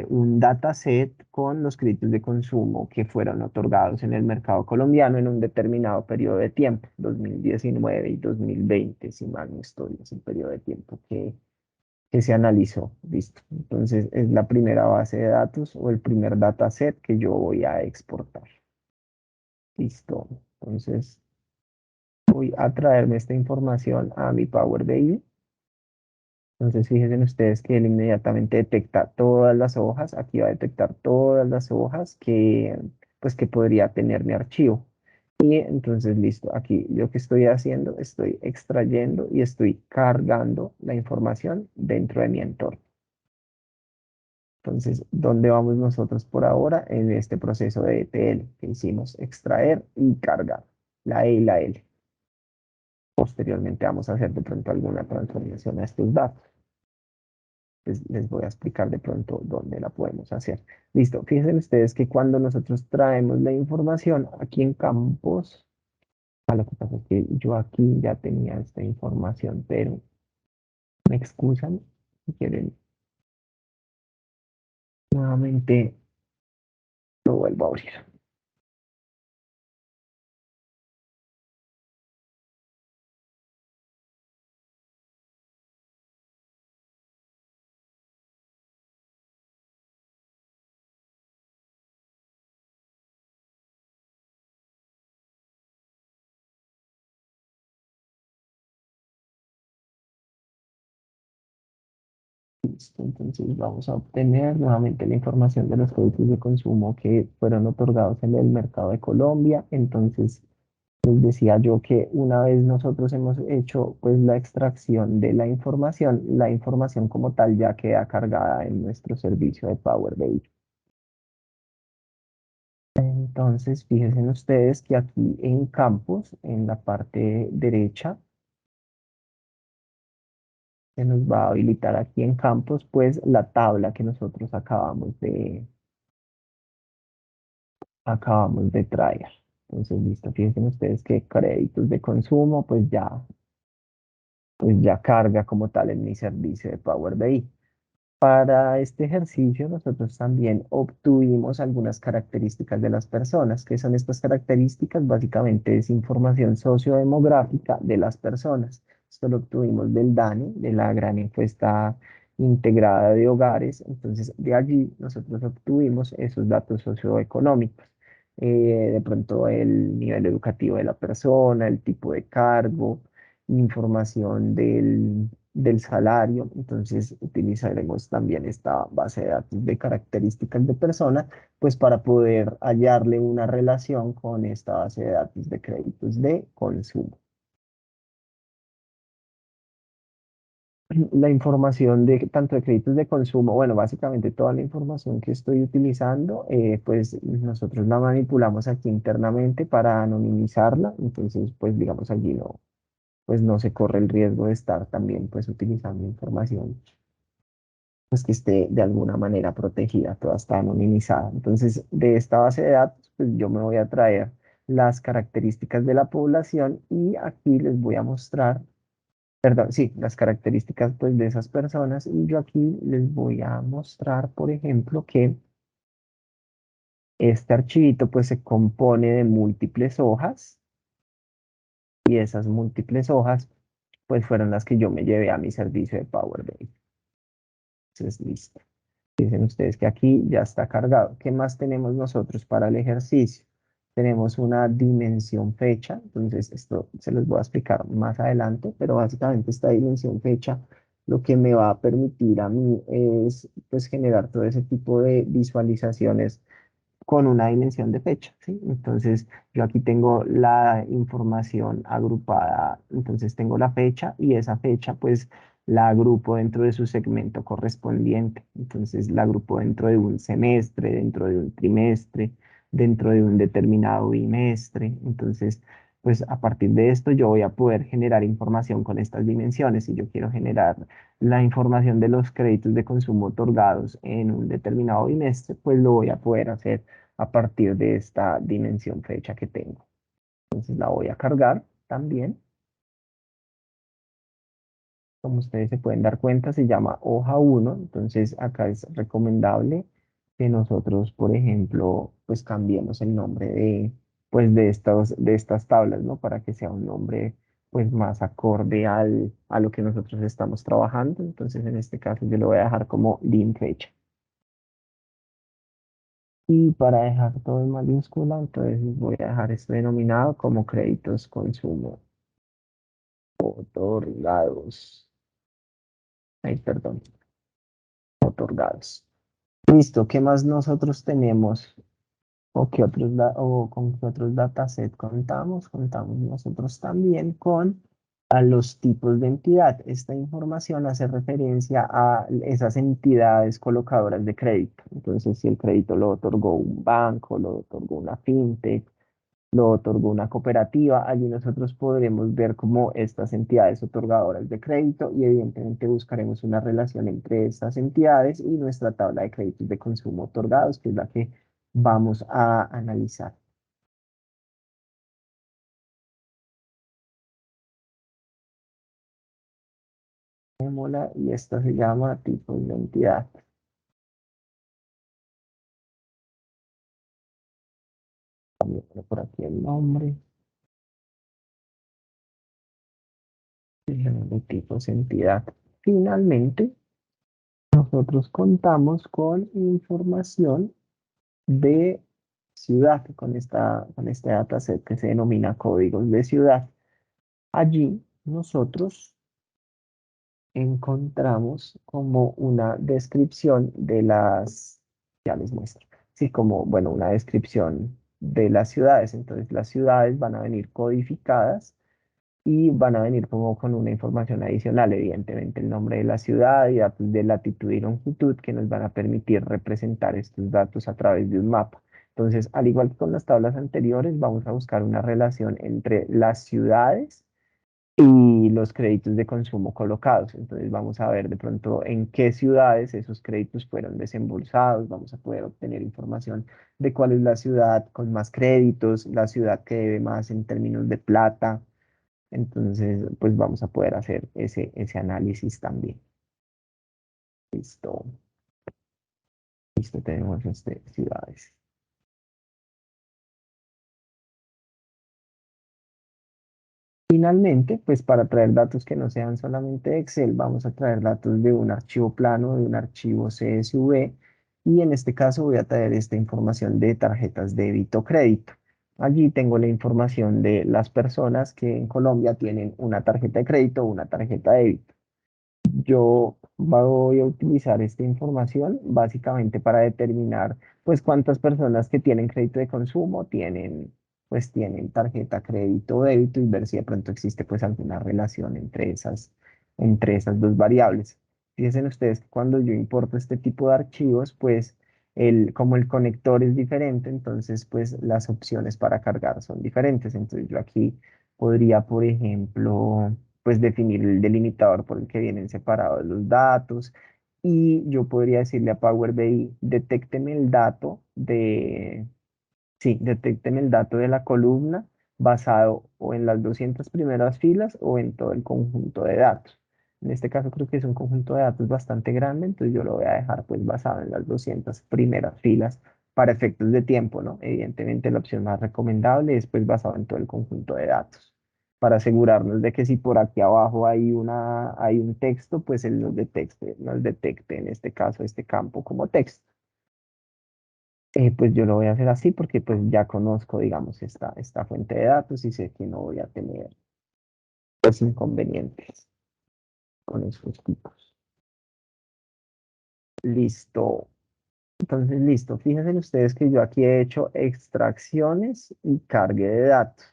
un dataset con los créditos de consumo que fueron otorgados en el mercado colombiano en un determinado periodo de tiempo, 2019 y 2020, si mal no estoy, es el periodo de tiempo que se analizó. Listo. Entonces es la primera base de datos o el primer dataset que yo voy a exportar. Listo. Entonces voy a traerme esta información a mi Power BI. Entonces fíjense ustedes que él inmediatamente detecta todas las hojas. Aquí va a detectar todas las hojas pues, que podría tener mi archivo. Y entonces, listo, aquí yo que estoy haciendo, estoy extrayendo y estoy cargando la información dentro de mi entorno. Entonces, ¿dónde vamos nosotros por ahora? En este proceso de ETL que hicimos, extraer y cargar, la E y la L. Posteriormente vamos a hacer de pronto alguna transformación a estos datos. Les voy a explicar de pronto dónde la podemos hacer. Listo, fíjense ustedes que cuando nosotros traemos la información aquí en campos, lo que pasa es que yo aquí ya tenía esta información, pero me excusan si quieren nuevamente lo vuelvo a abrir. Listo, entonces vamos a obtener nuevamente la información de los productos de consumo que fueron otorgados en el mercado de Colombia. Entonces, Les decía yo que una vez nosotros hemos hecho pues la extracción de la información como tal ya queda cargada en nuestro servicio de Power BI. Entonces, fíjense ustedes que aquí en campos, en la parte derecha, se nos va a habilitar aquí en campos, pues la tabla que nosotros acabamos de traer. Entonces, listo, fíjense ustedes que créditos de consumo, pues ya carga como tal en mi servicio de Power BI. Para este ejercicio nosotros también obtuvimos algunas características de las personas. ¿Qué son estas características? Básicamente es información sociodemográfica de las personas. Esto lo obtuvimos del DANE, de la Gran Encuesta Integrada de Hogares. Entonces, de allí nosotros obtuvimos esos datos socioeconómicos. De pronto el nivel educativo de la persona, el tipo de cargo, información del salario. Entonces utilizaremos también esta base de datos de características de personas, pues para poder hallarle una relación con esta base de datos de créditos de consumo. La información de tanto de créditos de consumo, bueno, básicamente toda la información que estoy utilizando, pues nosotros la manipulamos aquí internamente para anonimizarla. Entonces, pues digamos allí no, pues no se corre el riesgo de estar también pues utilizando información pues que esté de alguna manera protegida, toda está anonimizada. Entonces, de esta base de datos, pues yo me voy a traer las características de la población y aquí les voy a mostrar, perdón, sí, las características pues de esas personas y yo aquí les voy a mostrar, por ejemplo, que este archivito pues se compone de múltiples hojas y esas múltiples hojas pues fueron las que yo me llevé a mi servicio de Power BI. Entonces, listo. Dicen ustedes que aquí ya está cargado. ¿Qué más tenemos nosotros para el ejercicio? Tenemos una dimensión fecha, entonces esto se los voy a explicar más adelante, pero básicamente esta dimensión fecha lo que me va a permitir a mí es pues generar todo ese tipo de visualizaciones con una dimensión de fecha, ¿sí? Entonces, yo aquí tengo la información agrupada, entonces tengo la fecha y esa fecha, pues, la agrupo dentro de su segmento correspondiente. Entonces, la agrupo dentro de un semestre, dentro de un trimestre, dentro de un determinado bimestre. Entonces, pues, a partir de esto, yo voy a poder generar información con estas dimensiones. Si yo quiero generar la información de los créditos de consumo otorgados en un determinado bimestre, pues lo voy a poder hacer a partir de esta dimensión fecha que tengo. Entonces la voy a cargar también. Como ustedes se pueden dar cuenta, se llama hoja 1. Entonces acá es recomendable que nosotros, por ejemplo, pues cambiemos el nombre pues de estas tablas, ¿no? Para que sea un nombre pues más acorde a lo que nosotros estamos trabajando. Entonces en este caso yo lo voy a dejar como lim fecha. Y para dejar todo en mayúscula, entonces voy a dejar esto denominado como créditos consumo otorgados. Ay, perdón, otorgados. Listo, ¿qué más nosotros tenemos? ¿O qué otros o con qué otros dataset contamos? Contamos nosotros también con a los tipos de entidad. Esta información hace referencia a esas entidades colocadoras de crédito. Entonces, si el crédito lo otorgó un banco, lo otorgó una fintech, lo otorgó una cooperativa. Allí nosotros podremos ver cómo estas entidades otorgadoras de crédito y evidentemente buscaremos una relación entre estas entidades y nuestra tabla de créditos de consumo otorgados, que es la que vamos a analizar. Y esta se llama tipos de entidad. También por aquí el nombre. De tipos de entidad. Finalmente, nosotros contamos con información de ciudad, con este dataset que se denomina códigos de ciudad. Allí nosotros encontramos como una descripción de las, ya les muestro, sí, como, bueno, una descripción de las ciudades. Entonces las ciudades van a venir codificadas y van a venir como con una información adicional, evidentemente el nombre de la ciudad y datos de latitud y longitud que nos van a permitir representar estos datos a través de un mapa. Entonces, al igual que con las tablas anteriores, vamos a buscar una relación entre las ciudades y los créditos de consumo colocados. Entonces vamos a ver de pronto en qué ciudades esos créditos fueron desembolsados, vamos a poder obtener información de cuál es la ciudad con más créditos, la ciudad que debe más en términos de plata. Entonces, pues vamos a poder hacer ese análisis también. Listo, listo, tenemos ciudades. Finalmente, pues para traer datos que no sean solamente de Excel, vamos a traer datos de un archivo plano, de un archivo CSV, y en este caso voy a traer esta información de tarjetas de débito o crédito. Allí tengo la información de las personas que en Colombia tienen una tarjeta de crédito o una tarjeta de débito. Yo voy a utilizar esta información básicamente para determinar pues cuántas personas que tienen crédito de consumo tienen tarjeta crédito o débito y ver si de pronto existe pues alguna relación entre esas dos variables. Fíjense ustedes que cuando yo importo este tipo de archivos, pues como el conector es diferente, entonces pues las opciones para cargar son diferentes. Entonces yo aquí podría, por ejemplo, pues definir el delimitador por el que vienen separados los datos. Y yo podría decirle a Power BI, detécteme el dato detécteme el dato de la columna basado o en las 200 primeras filas o en todo el conjunto de datos. En este caso creo que es un conjunto de datos bastante grande, entonces yo lo voy a dejar pues basado en las 200 primeras filas para efectos de tiempo, ¿no? Evidentemente la opción más recomendable es pues basado en todo el conjunto de datos, para asegurarnos de que si por aquí abajo hay un texto, pues él nos detecte en este caso este campo como texto. Pues yo lo voy a hacer así porque pues ya conozco, digamos, esta fuente de datos y sé que no voy a tener pues inconvenientes con esos tipos. Listo. Entonces, listo. Fíjense ustedes que yo aquí he hecho extracciones y cargue de datos.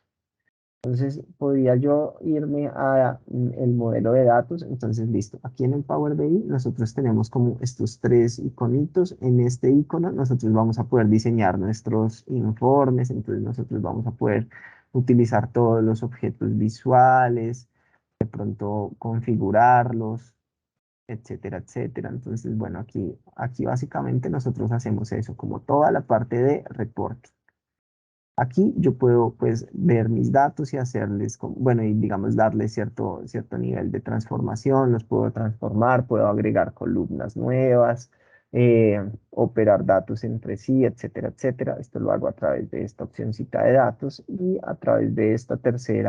Entonces, podría yo irme a el modelo de datos. Entonces, listo. Aquí en el Power BI nosotros tenemos como estos tres iconitos. En este icono nosotros vamos a poder diseñar nuestros informes. Entonces, nosotros vamos a poder utilizar todos los objetos visuales, de pronto configurarlos, etcétera, etcétera. Entonces, bueno, aquí básicamente nosotros hacemos eso, como toda la parte de reporte. Aquí yo puedo pues ver mis datos y hacerles, bueno, y digamos darles cierto nivel de transformación, los puedo transformar, puedo agregar columnas nuevas, operar datos entre sí, etcétera, etcétera. Esto lo hago a través de esta opcióncita de datos y a través de este tercer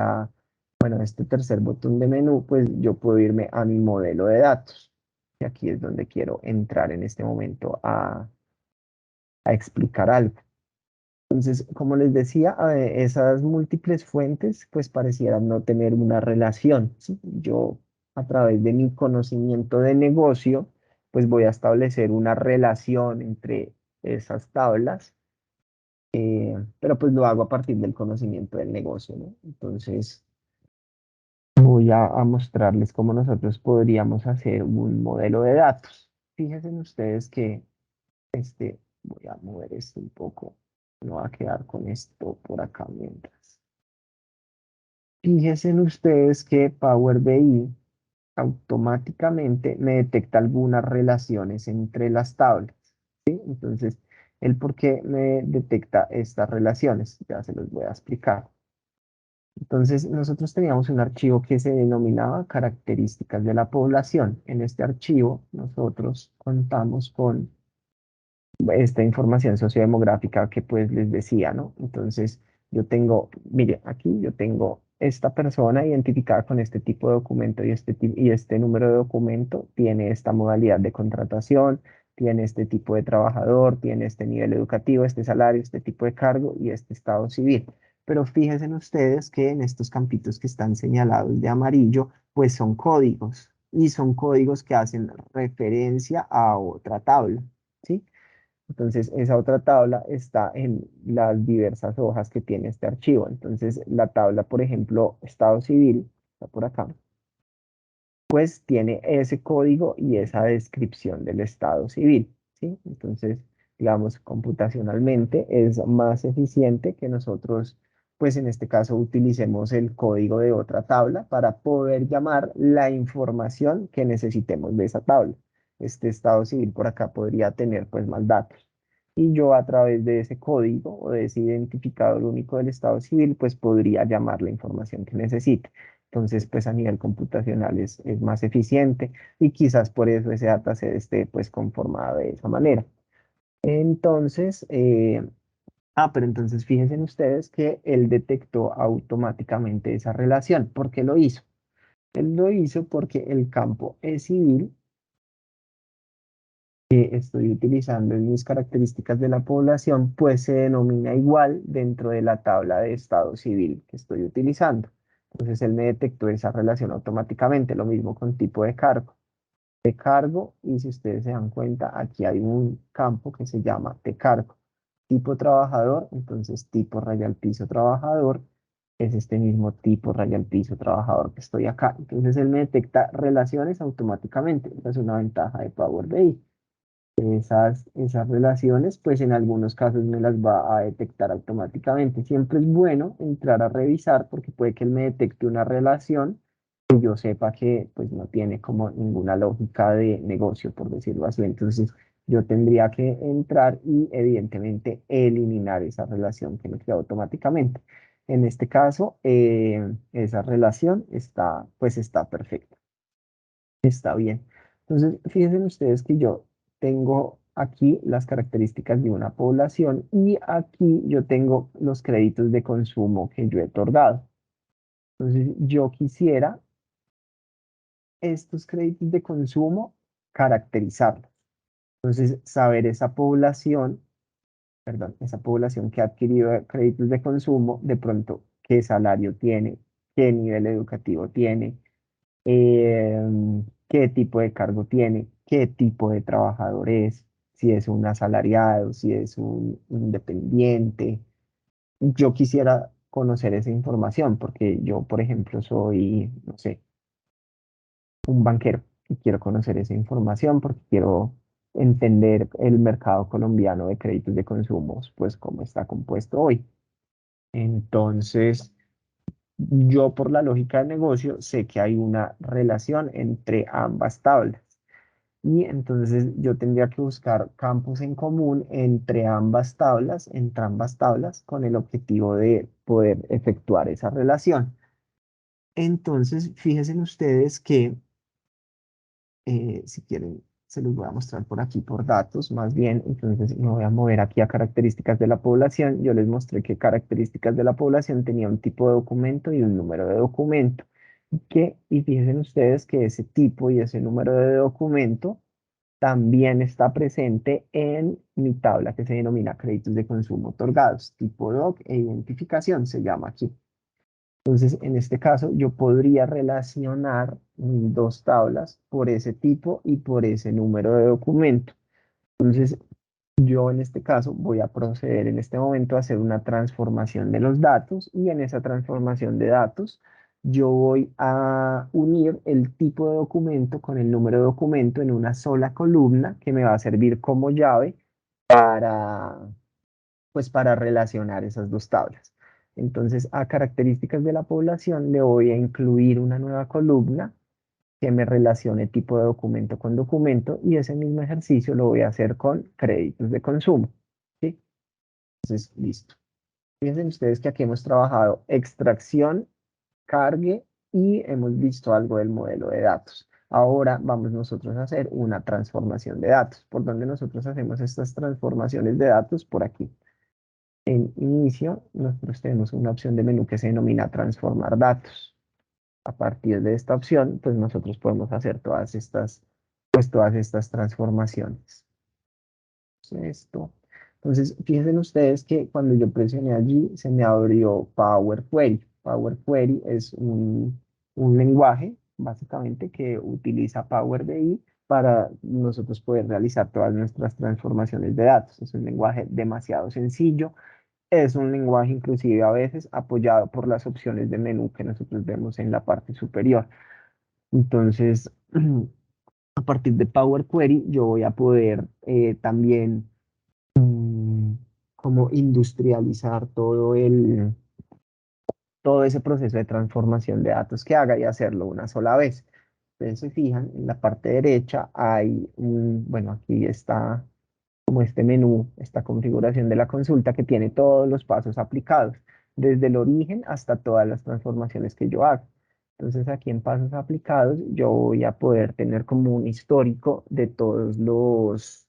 botón de menú, pues yo puedo irme a mi modelo de datos. Y aquí es donde quiero entrar en este momento a explicar algo. Entonces, como les decía, esas múltiples fuentes pues parecieran no tener una relación, ¿sí? Yo a través de mi conocimiento de negocio pues voy a establecer una relación entre esas tablas, pero pues lo hago a partir del conocimiento del negocio, ¿no? Entonces voy a mostrarles cómo nosotros podríamos hacer un modelo de datos. Fíjense ustedes que voy a mover esto un poco. No va a quedar con esto por acá mientras. Fíjense ustedes que Power BI automáticamente me detecta algunas relaciones entre las tablas, ¿sí? Entonces, el por qué me detecta estas relaciones, ya se los voy a explicar. Entonces, nosotros teníamos un archivo que se denominaba características de la población. En este archivo, nosotros contamos con esta información sociodemográfica que pues les decía, ¿no? Entonces, mire, aquí yo tengo esta persona identificada con este tipo de documento y este número de documento tiene esta modalidad de contratación, tiene este tipo de trabajador, tiene este nivel educativo, este salario, este tipo de cargo y este estado civil. Pero fíjense en ustedes que en estos campitos que están señalados de amarillo, pues son códigos y son códigos que hacen referencia a otra tabla, ¿sí? Entonces, esa otra tabla está en las diversas hojas que tiene este archivo. Entonces, la tabla, por ejemplo, estado civil, está por acá, pues tiene ese código y esa descripción del estado civil, ¿sí? Entonces, digamos, computacionalmente es más eficiente que nosotros, pues en este caso, utilicemos el código de otra tabla para poder llamar la información que necesitemos de esa tabla. Este estado civil por acá podría tener pues más datos. Y yo a través de ese código o de ese identificador único del estado civil, pues podría llamar la información que necesite. Entonces, pues a nivel computacional es más eficiente y quizás por eso ese dataset esté pues conformado de esa manera. Entonces, pero entonces fíjense en ustedes que él detectó automáticamente esa relación. ¿Por qué lo hizo? Él lo hizo porque el campo es civil que estoy utilizando en mis características de la población, pues se denomina igual dentro de la tabla de estado civil que estoy utilizando. Entonces él me detectó esa relación automáticamente, lo mismo con tipo de cargo. De cargo, y si ustedes se dan cuenta, aquí hay un campo que se llama de cargo. Tipo trabajador, entonces tipo raya al piso trabajador, es este mismo tipo raya al piso trabajador que estoy acá. Entonces él me detecta relaciones automáticamente. Esa es una ventaja de Power BI. Esas relaciones, pues en algunos casos me las va a detectar automáticamente. Siempre es bueno entrar a revisar porque puede que él me detecte una relación que yo sepa que pues no tiene como ninguna lógica de negocio, por decirlo así. Entonces yo tendría que entrar y evidentemente eliminar esa relación que me crea automáticamente. En este caso, esa relación está, pues está perfecta. Está bien. Entonces, fíjense ustedes que yo tengo aquí las características de una población y aquí yo tengo los créditos de consumo que yo he otorgado. Entonces, yo quisiera estos créditos de consumo caracterizarlos. Entonces, saber esa población, perdón, esa población que ha adquirido créditos de consumo, de pronto, qué salario tiene, qué nivel educativo tiene, eh, qué tipo de cargo tiene, qué tipo de trabajador es, si es un asalariado, si es un independiente. Yo quisiera conocer esa información porque yo, por ejemplo, soy, no sé, un banquero y quiero conocer esa información porque quiero entender el mercado colombiano de créditos de consumos, pues cómo está compuesto hoy. Entonces, yo por la lógica del negocio sé que hay una relación entre ambas tablas y entonces yo tendría que buscar campos en común entre ambas tablas con el objetivo de poder efectuar esa relación. Entonces, fíjense ustedes que si quieren se los voy a mostrar por aquí por datos, más bien, entonces me voy a mover aquí a características de la población. Yo les mostré que características de la población tenía un tipo de documento y un número de documento. Y fíjense ustedes que ese tipo y ese número de documento también está presente en mi tabla que se denomina créditos de consumo otorgados, tipo doc e identificación se llama aquí. Entonces, en este caso, yo podría relacionar mis dos tablas por ese tipo y por ese número de documento. Entonces, yo en este caso voy a proceder en este momento a hacer una transformación de los datos y en esa transformación de datos yo voy a unir el tipo de documento con el número de documento en una sola columna que me va a servir como llave para, pues, para relacionar esas dos tablas. Entonces, a características de la población le voy a incluir una nueva columna que me relacione tipo de documento con documento y ese mismo ejercicio lo voy a hacer con créditos de consumo. ¿Sí? Entonces, listo. Fíjense ustedes que aquí hemos trabajado extracción, cargue y hemos visto algo del modelo de datos. Ahora vamos nosotros a hacer una transformación de datos. ¿Por dónde nosotros hacemos estas transformaciones de datos? Por aquí. En inicio, nosotros tenemos una opción de menú que se denomina transformar datos. A partir de esta opción, pues nosotros podemos hacer todas estas transformaciones. Esto. Entonces, fíjense ustedes que cuando yo presioné allí, se me abrió Power Query. Power Query es un lenguaje, básicamente, que utiliza Power BI para nosotros poder realizar todas nuestras transformaciones de datos. Es un lenguaje demasiado sencillo. Es un lenguaje inclusive a veces apoyado por las opciones de menú que nosotros vemos en la parte superior. Entonces, a partir de Power Query, yo voy a poder también como industrializar todo ese proceso de transformación de datos que haga y hacerlo una sola vez. Ustedes se fijan, en la parte derecha hay bueno, aquí está como este menú, esta configuración de la consulta que tiene todos los pasos aplicados, desde el origen hasta todas las transformaciones que yo hago. Entonces aquí en pasos aplicados yo voy a poder tener como un histórico de todos los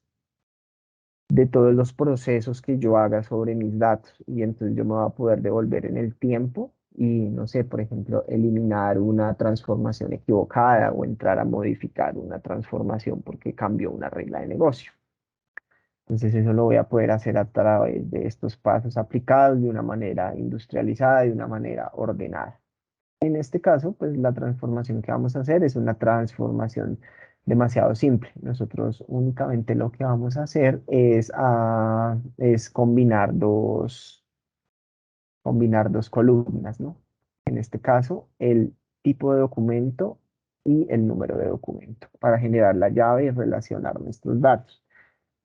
procesos que yo haga sobre mis datos y entonces yo me voy a poder devolver en el tiempo y no sé, por ejemplo, eliminar una transformación equivocada o entrar a modificar una transformación porque cambió una regla de negocio. Entonces eso lo voy a poder hacer a través de estos pasos aplicados de una manera industrializada, de una manera ordenada. En este caso, pues la transformación que vamos a hacer es una transformación demasiado simple. Nosotros únicamente lo que vamos a hacer es combinar dos columnas, ¿no? En este caso, el tipo de documento y el número de documento para generar la llave y relacionar nuestros datos.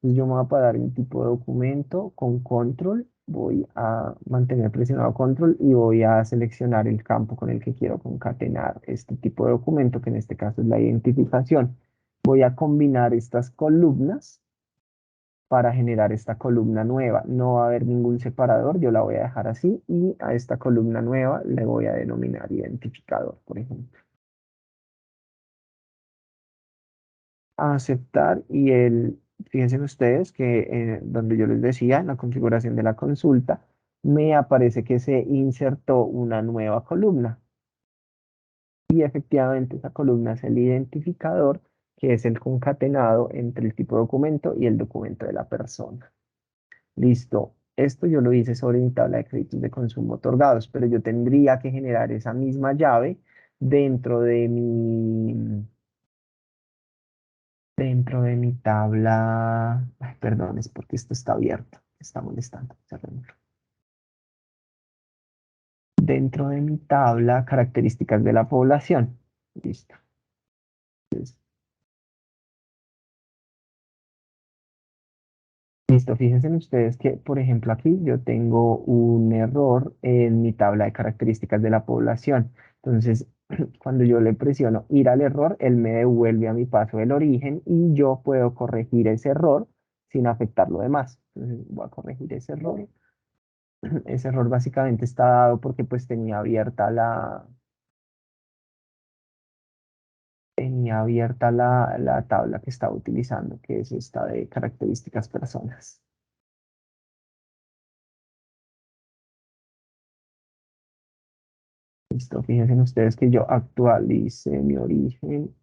Entonces yo me voy a parar en tipo de documento con control, voy a mantener presionado control y voy a seleccionar el campo con el que quiero concatenar este tipo de documento, que en este caso es la identificación. Voy a combinar estas columnas para generar esta columna nueva. No va a haber ningún separador, yo la voy a dejar así y a esta columna nueva le voy a denominar identificador, por ejemplo. A aceptar y fíjense ustedes que donde yo les decía, en la configuración de la consulta, me aparece que se insertó una nueva columna y efectivamente esa columna es el identificador, que es el concatenado entre el tipo de documento y el documento de la persona. Listo. Esto yo lo hice sobre mi tabla de créditos de consumo otorgados, pero yo tendría que generar esa misma llave dentro de mi tabla. Ay, perdón, es porque esto está abierto, está molestando. Cerrémoslo. Dentro de mi tabla, características de la población. Listo. Entonces, listo, fíjense ustedes que, por ejemplo, aquí yo tengo un error en mi tabla de características de la población. Entonces, cuando yo le presiono ir al error, él me devuelve a mi paso del origen y yo puedo corregir ese error sin afectar lo demás. Entonces, voy a corregir ese error. Ese error básicamente está dado porque pues tenía abierta la tabla que estaba utilizando, que es esta de características personas. Listo, fíjense ustedes que yo actualicé mi origen,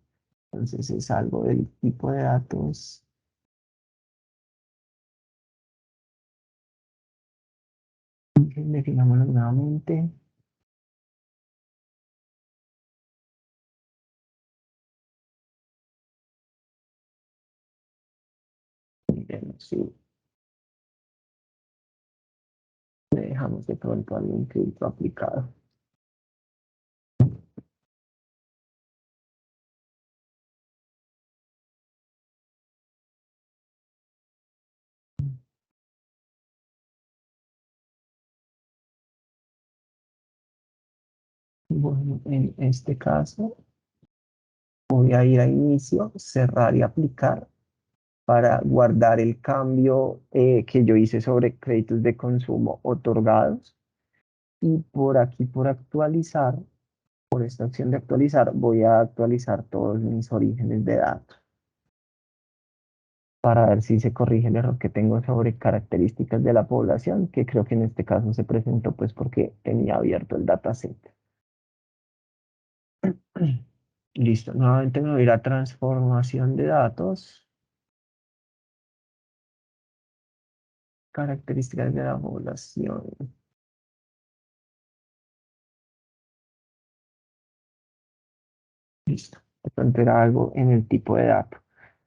entonces es algo del tipo de datos. Definámoslo nuevamente. Miren, si le dejamos de pronto algún filtro aplicado. Bueno, en este caso voy a ir a inicio, cerrar y aplicar para guardar el cambio que yo hice sobre créditos de consumo otorgados. Y por aquí, por actualizar, por esta opción de actualizar, voy a actualizar todos mis orígenes de datos para ver si se corrige el error que tengo sobre características de la población, que creo que en este caso se presentó pues porque tenía abierto el dataset. Listo, nuevamente me voy a ir a transformación de datos, características de la población. Listo, de pronto era algo en el tipo de dato.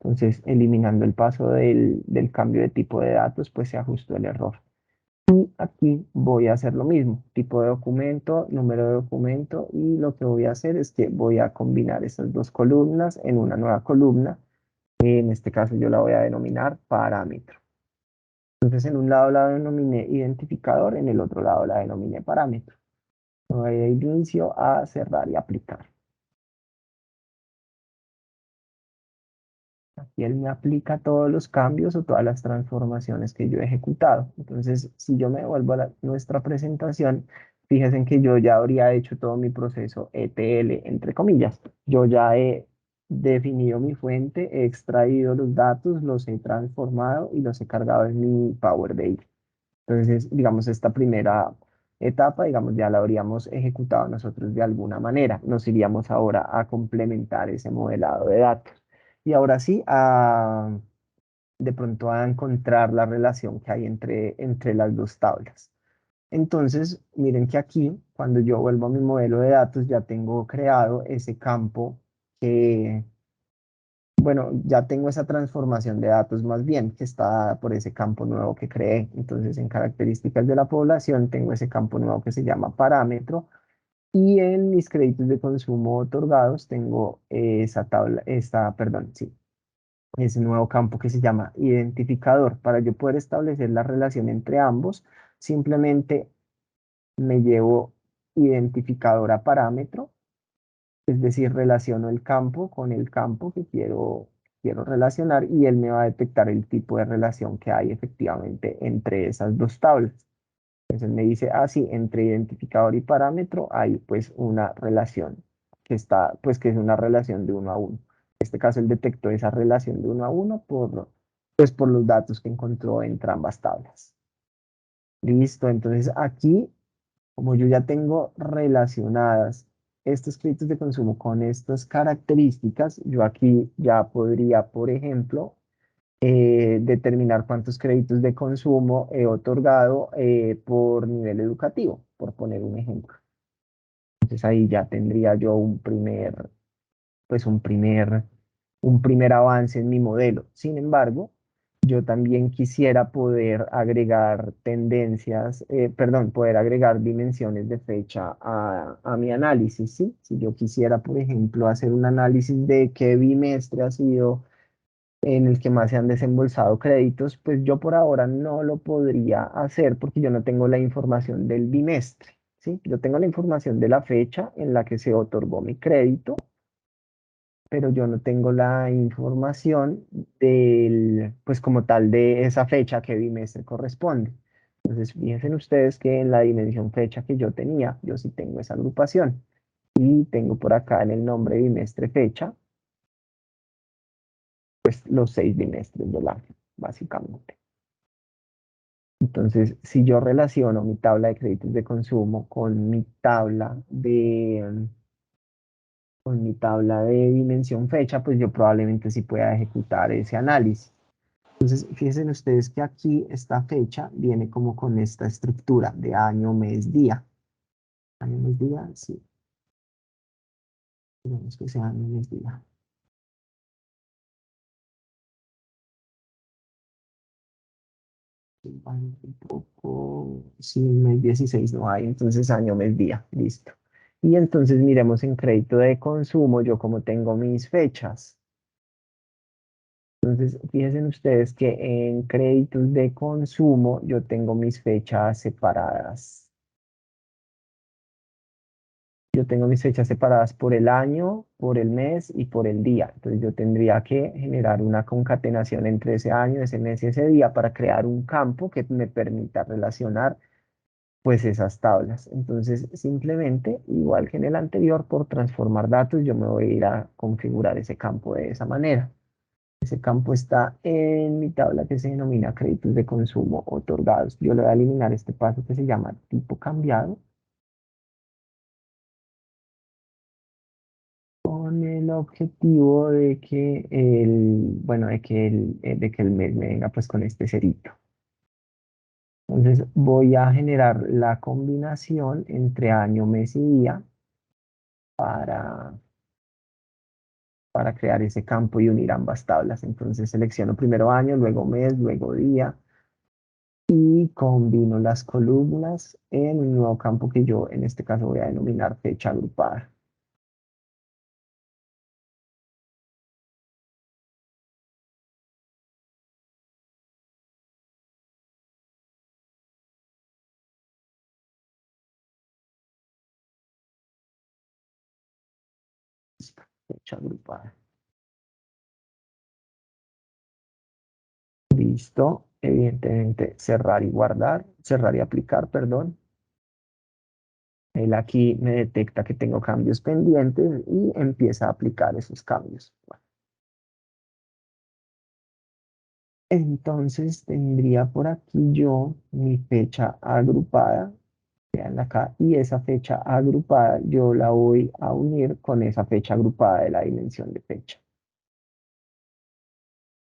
Entonces, eliminando el paso del cambio de tipo de datos, pues se ajustó el error. Aquí voy a hacer lo mismo, tipo de documento, número de documento, y lo que voy a hacer es que voy a combinar estas dos columnas en una nueva columna. En este caso yo la voy a denominar parámetro. Entonces en un lado la denominé identificador, en el otro lado la denominé parámetro. Voy a ir de inicio a cerrar y aplicar. Y él me aplica todos los cambios o todas las transformaciones que yo he ejecutado. Entonces, si yo me vuelvo a nuestra presentación, fíjense en que yo ya habría hecho todo mi proceso ETL, entre comillas. Yo ya he definido mi fuente, he extraído los datos, los he transformado y los he cargado en mi Power BI. Entonces, digamos, esta primera etapa, digamos, ya la habríamos ejecutado nosotros de alguna manera. Nos iríamos ahora a complementar ese modelado de datos. Y ahora sí, de pronto a encontrar la relación que hay entre las dos tablas. Entonces, miren que aquí, cuando yo vuelvo a mi modelo de datos, ya tengo creado ese campo que, bueno, ya tengo esa transformación de datos más bien que está dada por ese campo nuevo que creé. Entonces, en características de la población, tengo ese campo nuevo que se llama parámetro. Y en mis créditos de consumo otorgados, tengo esa tabla, perdón, sí, ese nuevo campo que se llama identificador. Para yo poder establecer la relación entre ambos, simplemente me llevo identificador a parámetro, es decir, relaciono el campo con el campo que quiero relacionar y él me va a detectar el tipo de relación que hay efectivamente entre esas dos tablas. Entonces me dice, ah, sí, entre identificador y parámetro hay pues una relación que está, pues que es una relación de uno a uno. En este caso él detectó esa relación de uno a uno pues por los datos que encontró entre ambas tablas. Listo, entonces aquí, como yo ya tengo relacionadas estos créditos de consumo con estas características, yo aquí ya podría, por ejemplo, determinar cuántos créditos de consumo he otorgado por nivel educativo, por poner un ejemplo. Entonces ahí ya tendría yo pues un primer avance en mi modelo. Sin embargo, yo también quisiera poder agregar tendencias, perdón, poder agregar dimensiones de fecha a mi análisis, ¿sí? Si yo quisiera, por ejemplo, hacer un análisis de qué bimestre ha sido en el que más se han desembolsado créditos, pues yo por ahora no lo podría hacer porque yo no tengo la información del bimestre, ¿sí? Yo tengo la información de la fecha en la que se otorgó mi crédito, pero yo no tengo la información pues como tal de esa fecha que bimestre corresponde. Entonces, fíjense ustedes que en la dimensión fecha que yo tenía, yo sí tengo esa agrupación y tengo por acá en el nombre bimestre fecha pues los 6 bimestres del año, básicamente. Entonces, si yo relaciono mi tabla de créditos de consumo con mi tabla de dimensión fecha, pues yo probablemente sí pueda ejecutar ese análisis. Entonces, fíjense ustedes que aquí esta fecha viene como con esta estructura de año, mes, día. Año, mes, día, sí. Digamos que sea año, mes, día. Un poco, sí, mes 16 no hay, entonces año, mes, día, listo. Y entonces miremos en crédito de consumo, yo como tengo mis fechas. Entonces, fíjense ustedes que en créditos de consumo yo tengo mis fechas separadas. Yo tengo mis fechas separadas por el año, por el mes y por el día. Entonces yo tendría que generar una concatenación entre ese año, ese mes y ese día para crear un campo que me permita relacionar pues esas tablas. Entonces simplemente, igual que en el anterior, por transformar datos, yo me voy a ir a configurar ese campo de esa manera. Ese campo está en mi tabla que se denomina créditos de consumo otorgados. Yo le voy a eliminar este paso que se llama tipo cambiado con el objetivo de que bueno, de que el mes me venga pues con este cerito. Entonces voy a generar la combinación entre año, mes y día para para crear ese campo y unir ambas tablas. Entonces selecciono primero año, luego mes, luego día y combino las columnas en un nuevo campo que yo en este caso voy a denominar fecha agrupada. Fecha agrupada. Listo. Evidentemente cerrar y guardar, cerrar y aplicar, perdón. Él aquí me detecta que tengo cambios pendientes y empieza a aplicar esos cambios. Bueno, entonces tendría por aquí yo mi fecha agrupada, vean acá, y esa fecha agrupada yo la voy a unir con esa fecha agrupada de la dimensión de fecha.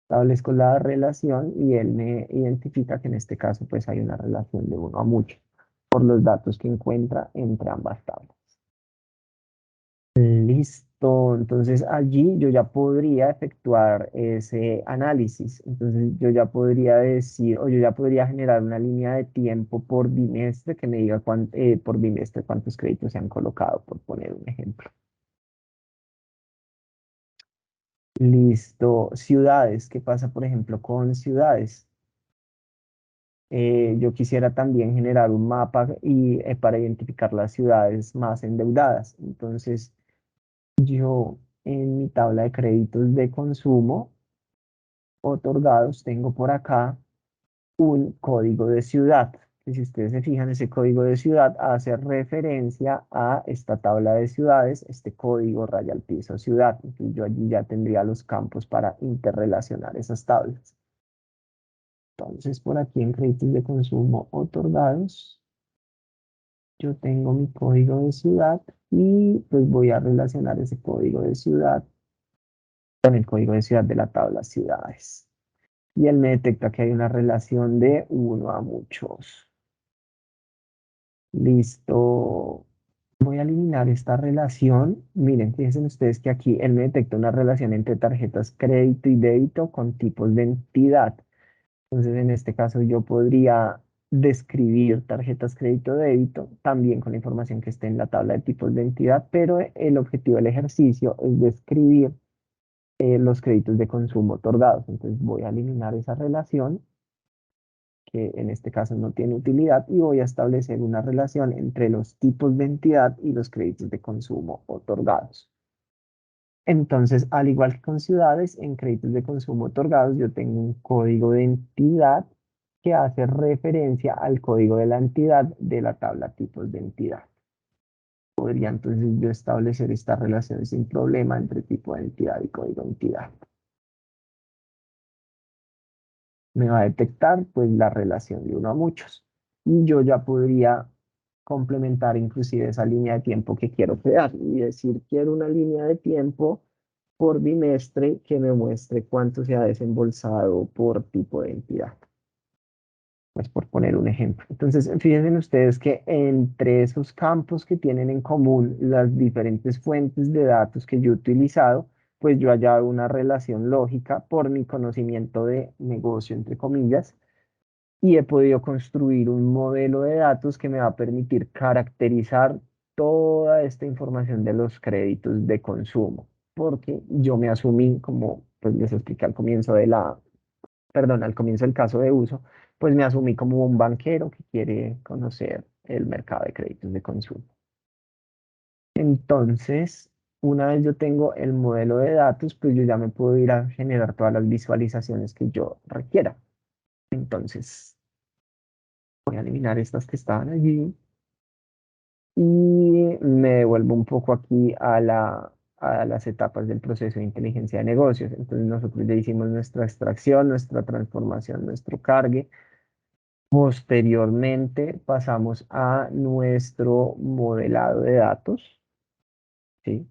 Establezco la relación y él me identifica que en este caso pues hay una relación de 1 a mucho por los datos que encuentra entre ambas tablas. Listo, entonces allí yo ya podría efectuar ese análisis. Entonces yo ya podría decir, o yo ya podría generar una línea de tiempo por bimestre que me diga por bimestre cuántos créditos se han colocado, por poner un ejemplo. Listo, ciudades, ¿qué pasa por ejemplo con ciudades? Yo quisiera también generar un mapa para identificar las ciudades más endeudadas. Entonces yo en mi tabla de créditos de consumo otorgados, tengo por acá un código de ciudad, que si ustedes se fijan, ese código de ciudad hace referencia a esta tabla de ciudades, este código raya al piso ciudad. Entonces yo allí ya tendría los campos para interrelacionar esas tablas. Entonces por aquí en créditos de consumo otorgados, yo tengo mi código de ciudad y pues voy a relacionar ese código de ciudad con el código de ciudad de la tabla ciudades. Y él me detecta que hay una relación de 1 a muchos. Listo. Voy a eliminar esta relación. Miren, fíjense ustedes que aquí él me detecta una relación entre tarjetas crédito y débito con tipos de entidad. Entonces, en este caso, yo podría describir tarjetas crédito-débito también con la información que esté en la tabla de tipos de entidad, pero el objetivo del ejercicio es describir los créditos de consumo otorgados. Entonces, voy a eliminar esa relación que en este caso no tiene utilidad, y voy a establecer una relación entre los tipos de entidad y los créditos de consumo otorgados. Entonces, al igual que con ciudades, en créditos de consumo otorgados yo tengo un código de entidad que hace referencia al código de la entidad de la tabla tipos de entidad. Podría entonces yo establecer esta relación sin problema entre tipo de entidad y código de entidad. Me va a detectar pues la relación de 1 a muchos. Y yo ya podría complementar inclusive esa línea de tiempo que quiero crear y decir, quiero una línea de tiempo por bimestre que me muestre cuánto se ha desembolsado por tipo de entidad. Pues por poner un ejemplo. Entonces, fíjense ustedes que entre esos campos que tienen en común las diferentes fuentes de datos que yo he utilizado, pues yo he hallado una relación lógica por mi conocimiento de negocio, entre comillas, y he podido construir un modelo de datos que me va a permitir caracterizar toda esta información de los créditos de consumo, porque yo me asumí, como pues les expliqué al comienzo al comienzo del caso de uso, pues me asumí como un banquero que quiere conocer el mercado de créditos de consumo. Entonces, una vez yo tengo el modelo de datos, pues yo ya me puedo ir a generar todas las visualizaciones que yo requiera. Entonces, voy a eliminar estas que estaban allí y me devuelvo un poco aquí a las etapas del proceso de inteligencia de negocios. Entonces, nosotros ya hicimos nuestra extracción, nuestra transformación, nuestro cargue. Posteriormente pasamos a nuestro modelado de datos, ¿sí?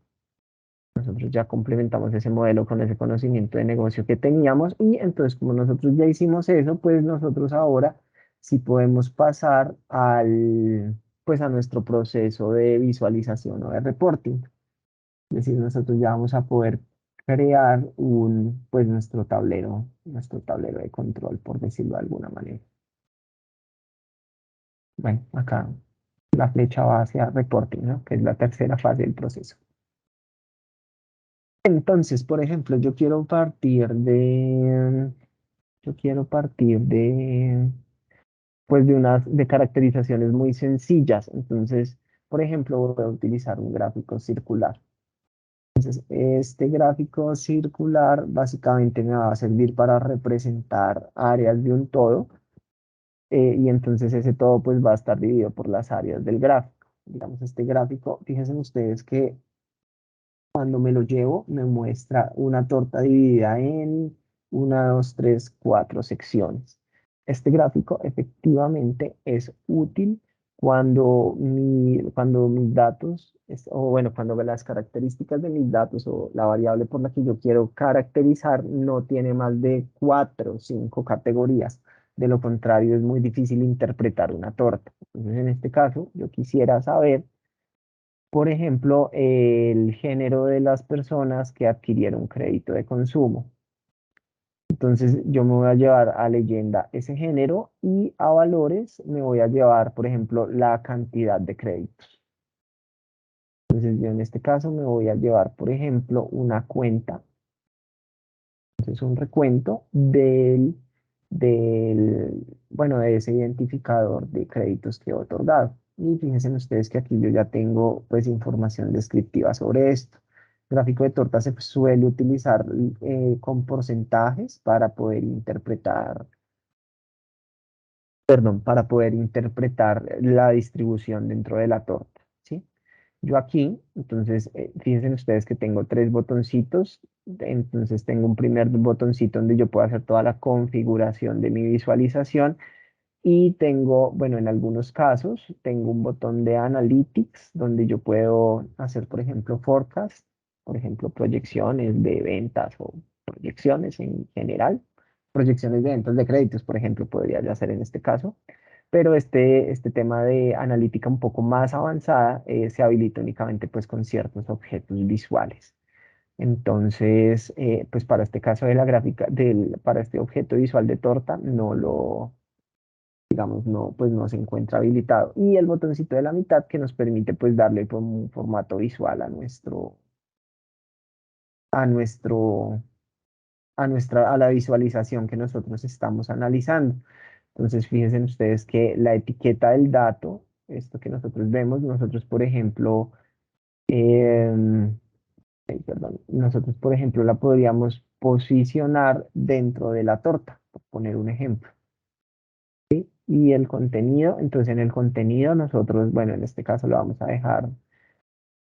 Nosotros ya complementamos ese modelo con ese conocimiento de negocio que teníamos, y entonces como nosotros ya hicimos eso, pues nosotros ahora sí podemos pasar pues a nuestro proceso de visualización o de reporting. Es decir, nosotros ya vamos a poder crear pues nuestro tablero de control, por decirlo de alguna manera. Bueno, acá la flecha va hacia reporting, ¿no? Que es la tercera fase del proceso. Entonces, por ejemplo, yo quiero partir pues de caracterizaciones muy sencillas. Entonces, por ejemplo, voy a utilizar un gráfico circular. Este gráfico circular básicamente me va a servir para representar áreas de un todo, y entonces ese todo pues va a estar dividido por las áreas del gráfico. Digamos, este gráfico, fíjense ustedes que cuando me lo llevo, me muestra una torta dividida en una, dos, tres, cuatro secciones. Este gráfico efectivamente es útil cuando mis datos, o bueno, cuando las características de mis datos o la variable por la que yo quiero caracterizar no tiene más de cuatro o cinco categorías. De lo contrario, es muy difícil interpretar una torta. Entonces, en este caso, yo quisiera saber, por ejemplo, el género de las personas que adquirieron crédito de consumo. Entonces yo me voy a llevar a leyenda ese género y a valores me voy a llevar, por ejemplo, la cantidad de créditos. Entonces yo en este caso me voy a llevar, por ejemplo, una cuenta. Entonces un recuento bueno, de ese identificador de créditos que he otorgado. Y fíjense ustedes que aquí yo ya tengo pues información descriptiva sobre esto. Gráfico de torta se suele utilizar con porcentajes para poder interpretar, perdón, para poder interpretar la distribución dentro de la torta, ¿sí? Yo aquí, entonces, fíjense ustedes que tengo tres botoncitos. Entonces tengo un primer botoncito donde yo puedo hacer toda la configuración de mi visualización, y tengo, bueno, en algunos casos, tengo un botón de Analytics donde yo puedo hacer, por ejemplo, forecast, por ejemplo, proyecciones de ventas o proyecciones en general. Proyecciones de ventas de créditos, por ejemplo, podría yo hacer en este caso. Pero este tema de analítica un poco más avanzada se habilita únicamente pues con ciertos objetos visuales. Entonces, pues para este caso de la gráfica, para este objeto visual de torta, digamos, no, pues no se encuentra habilitado. Y el botoncito de la mitad que nos permite pues darle como un formato visual a nuestro, a la visualización que nosotros estamos analizando. Entonces, fíjense ustedes que la etiqueta del dato, esto que nosotros vemos, nosotros, por ejemplo, perdón, nosotros, por ejemplo, la podríamos posicionar dentro de la torta, por poner un ejemplo. Y el contenido, entonces en el contenido nosotros, bueno, en este caso lo vamos a dejar,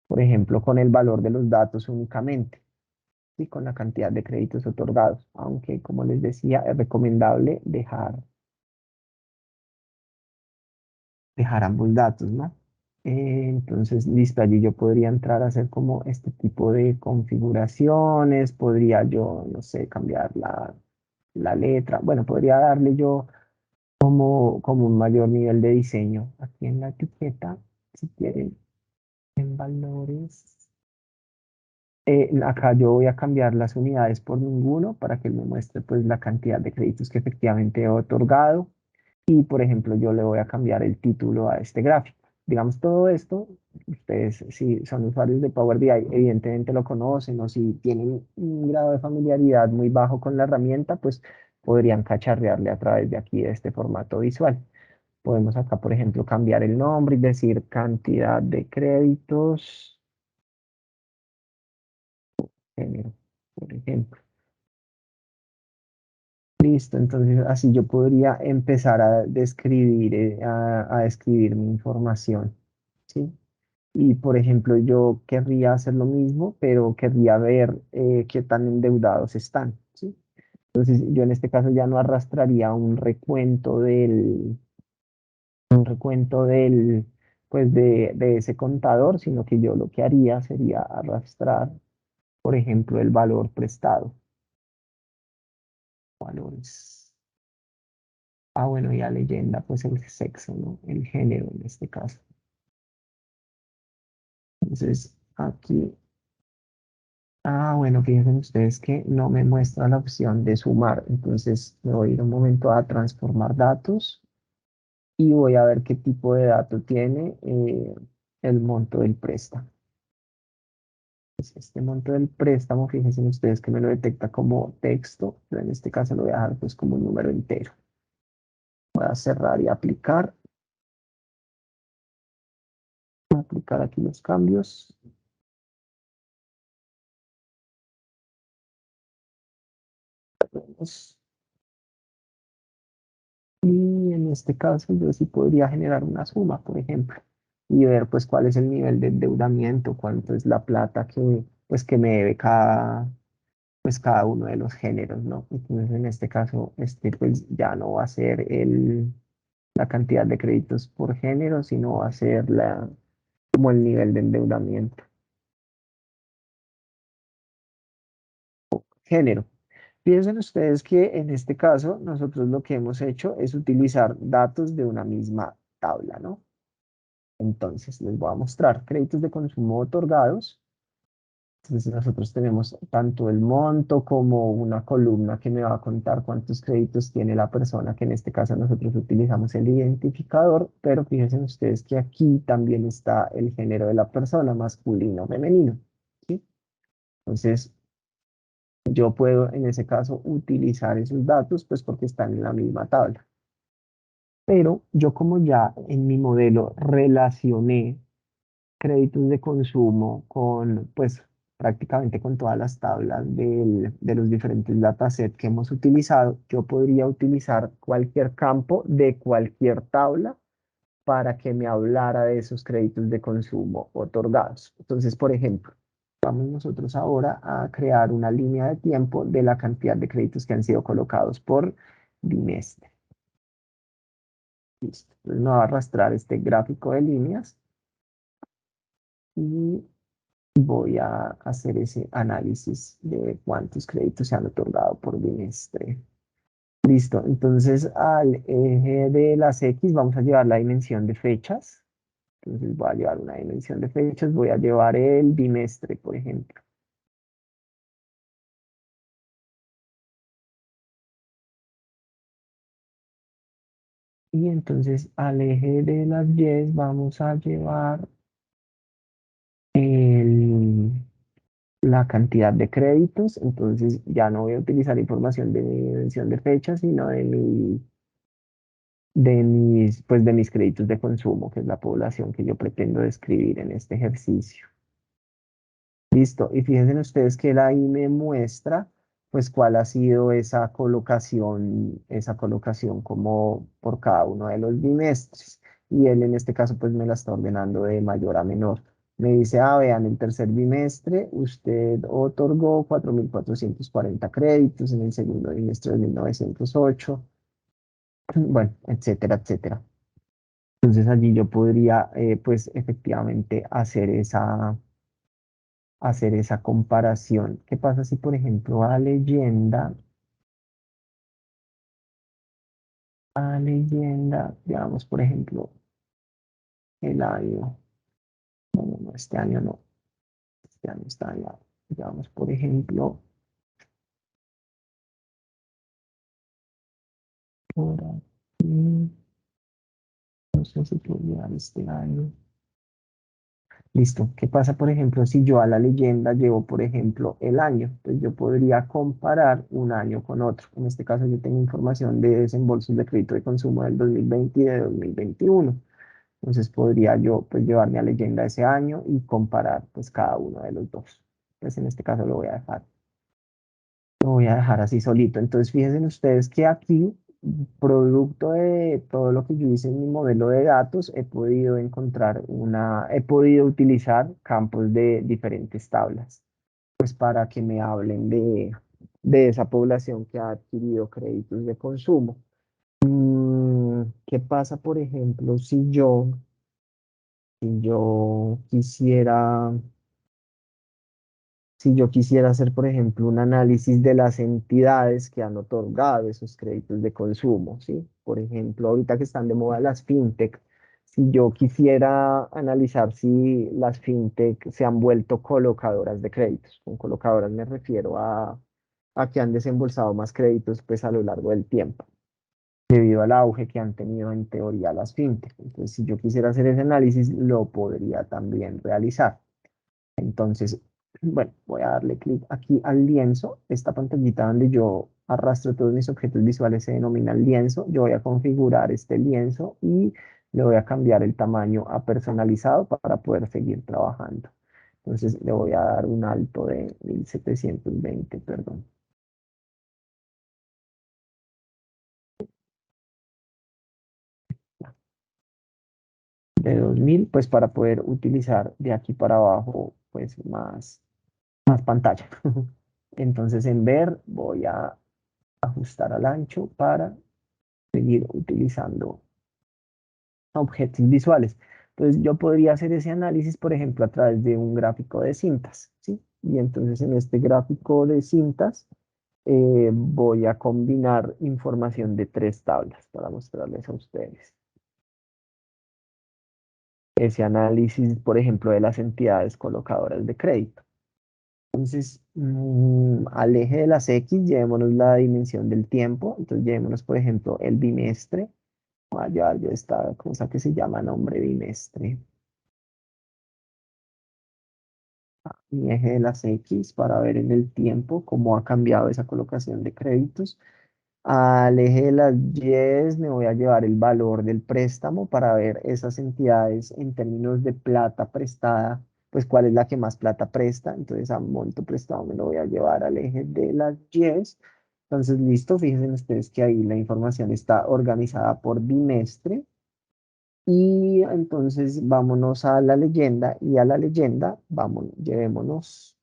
por ejemplo, con el valor de los datos únicamente, y con la cantidad de créditos otorgados, aunque como les decía, es recomendable dejar ambos datos, ¿no? Entonces, listo, allí yo podría entrar a hacer como este tipo de configuraciones, podría yo, no sé, cambiar la letra, bueno, podría darle yo como un mayor nivel de diseño aquí en la etiqueta, si quieren, en valores. Acá yo voy a cambiar las unidades por ninguno para que él me muestre pues la cantidad de créditos que efectivamente he otorgado. Y por ejemplo, yo le voy a cambiar el título a este gráfico. Digamos, todo esto, ustedes si son usuarios de Power BI, evidentemente lo conocen, o si tienen un grado de familiaridad muy bajo con la herramienta, pues podrían cacharrearle a través de aquí, de este formato visual. Podemos acá, por ejemplo, cambiar el nombre y decir cantidad de créditos, género, por ejemplo. Listo, entonces así yo podría empezar a describir mi información, ¿sí? Y por ejemplo, yo querría hacer lo mismo, pero querría ver qué tan endeudados están, ¿sí? Entonces yo en este caso ya no arrastraría un recuento pues de ese contador, sino que yo lo que haría sería arrastrar, por ejemplo, el valor prestado. Valores. Ah, bueno, y a leyenda, pues el sexo, ¿no? El género en este caso. Entonces, aquí Ah, bueno, fíjense ustedes que no me muestra la opción de sumar. Entonces me voy a ir un momento a transformar datos y voy a ver qué tipo de dato tiene el monto del préstamo. Pues este monto del préstamo, fíjense ustedes que me lo detecta como texto, pero en este caso lo voy a dejar pues como un número entero. Voy a cerrar y aplicar. Voy a aplicar aquí los cambios. Pues, y en este caso yo sí podría generar una suma, por ejemplo, y ver pues cuál es el nivel de endeudamiento, cuánto es la plata que, pues, que me debe cada uno de los géneros, ¿no? Entonces en este caso, pues ya no va a ser la cantidad de créditos por género, sino va a ser como el nivel de endeudamiento. Género. Piensen ustedes que en este caso nosotros lo que hemos hecho es utilizar datos de una misma tabla, ¿no? Entonces, les voy a mostrar créditos de consumo otorgados. Entonces, nosotros tenemos tanto el monto como una columna que me va a contar cuántos créditos tiene la persona, que en este caso nosotros utilizamos el identificador, pero fíjense ustedes que aquí también está el género de la persona, masculino o femenino, ¿sí? Entonces, yo puedo en ese caso utilizar esos datos, pues porque están en la misma tabla. Pero yo como ya en mi modelo relacioné créditos de consumo con, pues, prácticamente con todas las tablas de los diferentes datasets que hemos utilizado, yo podría utilizar cualquier campo de cualquier tabla para que me hablara de esos créditos de consumo otorgados. Entonces, por ejemplo, vamos nosotros ahora a crear una línea de tiempo de la cantidad de créditos que han sido colocados por bimestre. Listo. Entonces me va a arrastrar este gráfico de líneas y voy a hacer ese análisis de cuántos créditos se han otorgado por bimestre. Listo, entonces al eje de las X vamos a llevar la dimensión de fechas. Entonces voy a llevar una dimensión de fechas, voy a llevar el bimestre, por ejemplo. Y entonces al eje de las Y vamos a llevar el, la cantidad de créditos. Entonces ya no voy a utilizar información de mi dimensión de fechas, sino pues de mis créditos de consumo, que es la población que yo pretendo describir en este ejercicio. Listo. Y fíjense ustedes que él ahí me muestra, pues, cuál ha sido esa colocación como por cada uno de los bimestres. Y él en este caso, pues, me la está ordenando de mayor a menor. Me dice, ah, vean, el tercer bimestre usted otorgó 4.440 créditos, en el segundo bimestre 2.908, bueno, etcétera, etcétera. Entonces allí yo podría, pues efectivamente hacer esa comparación. ¿Qué pasa si, por ejemplo, digamos, por ejemplo, el año, no, no, este año no, este año está allá, digamos, por ejemplo, por aquí, no sé si puedo llegar este año. Listo. ¿Qué pasa, por ejemplo, si yo a la leyenda llevo, por ejemplo, el año? Pues yo podría comparar un año con otro. En este caso, yo tengo información de desembolsos de crédito de consumo del 2020 y de 2021. Entonces podría yo pues llevarme a leyenda ese año y comparar pues cada uno de los dos. Pues en este caso lo voy a dejar así solito. Entonces fíjense ustedes que aquí, producto de todo lo que yo hice en mi modelo de datos, he podido utilizar campos de diferentes tablas, pues para que me hablen de esa población que ha adquirido créditos de consumo. ¿Qué pasa, por ejemplo, si yo quisiera, si yo quisiera hacer, por ejemplo, un análisis de las entidades que han otorgado esos créditos de consumo, ¿sí? Por ejemplo, ahorita que están de moda las fintech, Si yo quisiera analizar si las fintech se han vuelto colocadoras de créditos, con colocadoras me refiero a que han desembolsado más créditos pues a lo largo del tiempo, debido al auge que han tenido en teoría las fintech. Entonces, si yo quisiera hacer ese análisis, lo podría también realizar. Entonces, bueno, voy a darle clic aquí al lienzo. Esta pantallita donde yo arrastro todos mis objetos visuales se denomina lienzo. Yo voy a configurar este lienzo y le voy a cambiar el tamaño a personalizado para poder seguir trabajando. Entonces, le voy a dar un alto de 1720, perdón. De 2000, pues para poder utilizar de aquí para abajo, pues más pantalla. Entonces, en ver, voy a ajustar al ancho para seguir utilizando objetos visuales. Entonces yo podría hacer ese análisis, por ejemplo, a través de un gráfico de cintas, ¿sí? Y entonces en este gráfico de cintas voy a combinar información de tres tablas para mostrarles a ustedes. Ese análisis, por ejemplo, de las entidades colocadoras de crédito. Entonces, al eje de las X, llevémonos la dimensión del tiempo. Entonces, llevémonos, por ejemplo, el bimestre. Voy a llevar yo esta cosa que se llama nombre bimestre. Mi eje de las X para ver en el tiempo cómo ha cambiado esa colocación de créditos. Al eje de las Y me voy a llevar el valor del préstamo para ver esas entidades en términos de plata prestada, pues cuál es la que más plata presta. Entonces a monto prestado me lo voy a llevar al eje de las Y. Entonces listo, fíjense ustedes que ahí la información está organizada por bimestre. Y entonces vámonos a la leyenda y a la leyenda, vamos, llevémonos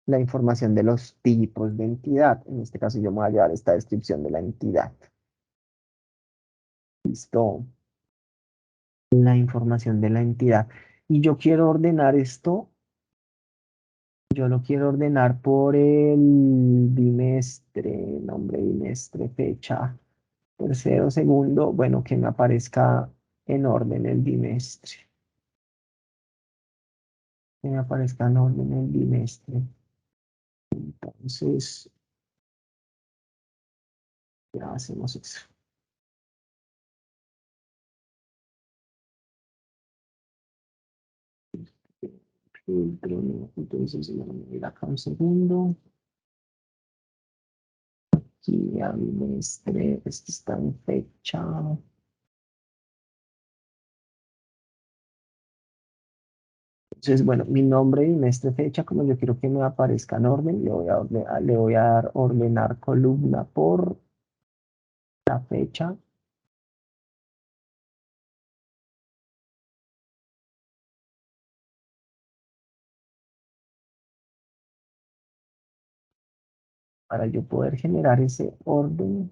la información de los tipos de entidad. En este caso yo me voy a llevar esta descripción de la entidad. Listo. La información de la entidad. Y yo quiero ordenar esto, yo lo quiero ordenar por el bimestre, nombre bimestre, fecha, tercero, segundo, bueno, que me aparezca en orden el bimestre. Que me aparezca en orden el bimestre. Entonces, ya hacemos eso. Filtro, no. Entonces, vamos a ir acá un segundo. Aquí a bimestre, este está en fecha. Entonces, bueno, mi nombre, bimestre, fecha, como yo quiero que me aparezca en orden, le voy a dar ordenar columna por la fecha. Para yo poder generar ese orden.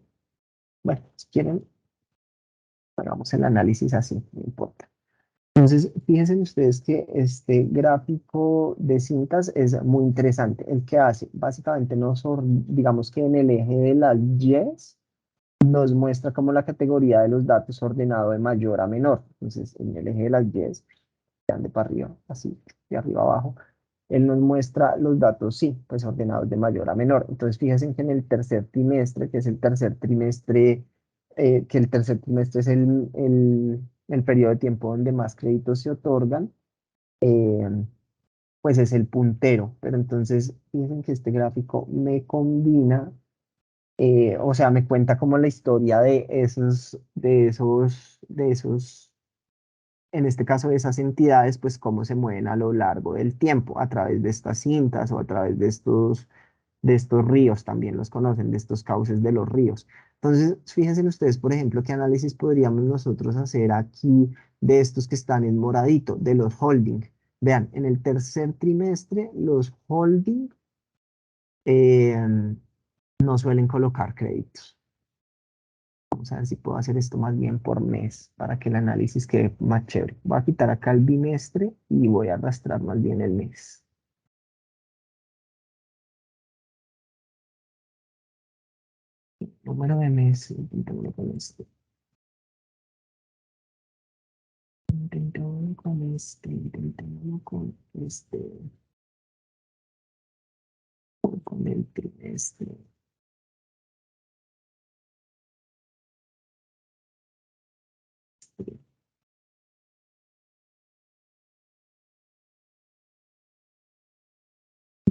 Bueno, si quieren, hagamos el análisis así, no importa. Entonces, fíjense ustedes que este gráfico de cintas es muy interesante. El que hace, básicamente, digamos que en el eje de las Y nos muestra como la categoría de los datos ordenado de mayor a menor. Entonces, en el eje de las Y, de para arriba, así, de arriba abajo, él nos muestra los datos, sí, pues ordenados de mayor a menor. Entonces, fíjense que en el tercer trimestre, que es el tercer trimestre, que el tercer trimestre es el periodo de tiempo donde más créditos se otorgan, eh, pues es el puntero. Pero entonces, fíjense que este gráfico me combina, o sea, me cuenta como la historia de esos en este caso de esas entidades, pues cómo se mueven a lo largo del tiempo, a través de estas cintas o a través de estos ríos, también los conocen, de estos cauces de los ríos. Entonces, fíjense ustedes, por ejemplo, qué análisis podríamos nosotros hacer aquí de estos que están en moradito, de los holding. Vean, en el tercer trimestre, los holding eh, no suelen colocar créditos. Vamos a ver si puedo hacer esto más bien por mes para que el análisis quede más chévere. Voy a quitar acá el bimestre y voy a arrastrar más bien el mes. Número de mes, intentémoslo con este. intentémoslo con el trimestre.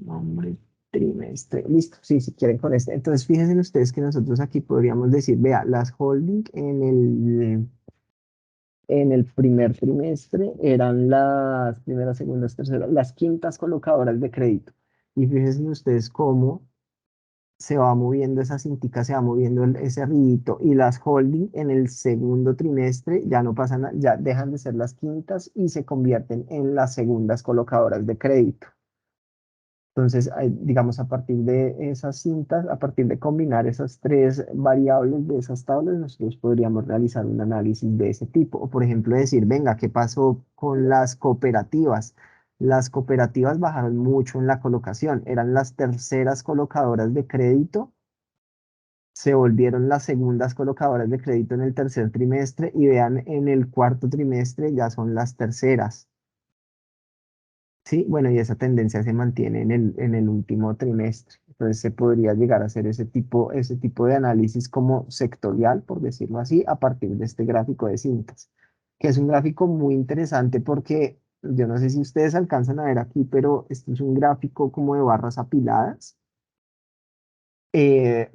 Nombre, trimestre. Listo, sí, si quieren con este. Entonces, fíjense ustedes que nosotros aquí podríamos decir, vea, las holding en el primer trimestre eran las primeras, segundas, terceras, las quintas colocadoras de crédito. Y fíjense ustedes cómo se va moviendo esa cintica, se va moviendo ese ridito y las holding en el segundo trimestre ya no pasan, ya dejan de ser las quintas y se convierten en las segundas colocadoras de crédito. Entonces, digamos, a partir de esas cintas, a partir de combinar esas tres variables de esas tablas, nosotros podríamos realizar un análisis de ese tipo. O, por ejemplo, decir, venga, ¿qué pasó con las cooperativas? Las cooperativas bajaron mucho en la colocación, eran las terceras colocadoras de crédito, se volvieron las segundas colocadoras de crédito en el tercer trimestre y vean, en el cuarto trimestre ya son las terceras. Sí, bueno, y esa tendencia se mantiene en el último trimestre. Entonces se podría llegar a hacer ese tipo de análisis como sectorial, por decirlo así, a partir de este gráfico de cintas, que es un gráfico muy interesante porque yo no sé si ustedes alcanzan a ver aquí, pero esto es un gráfico como de barras apiladas,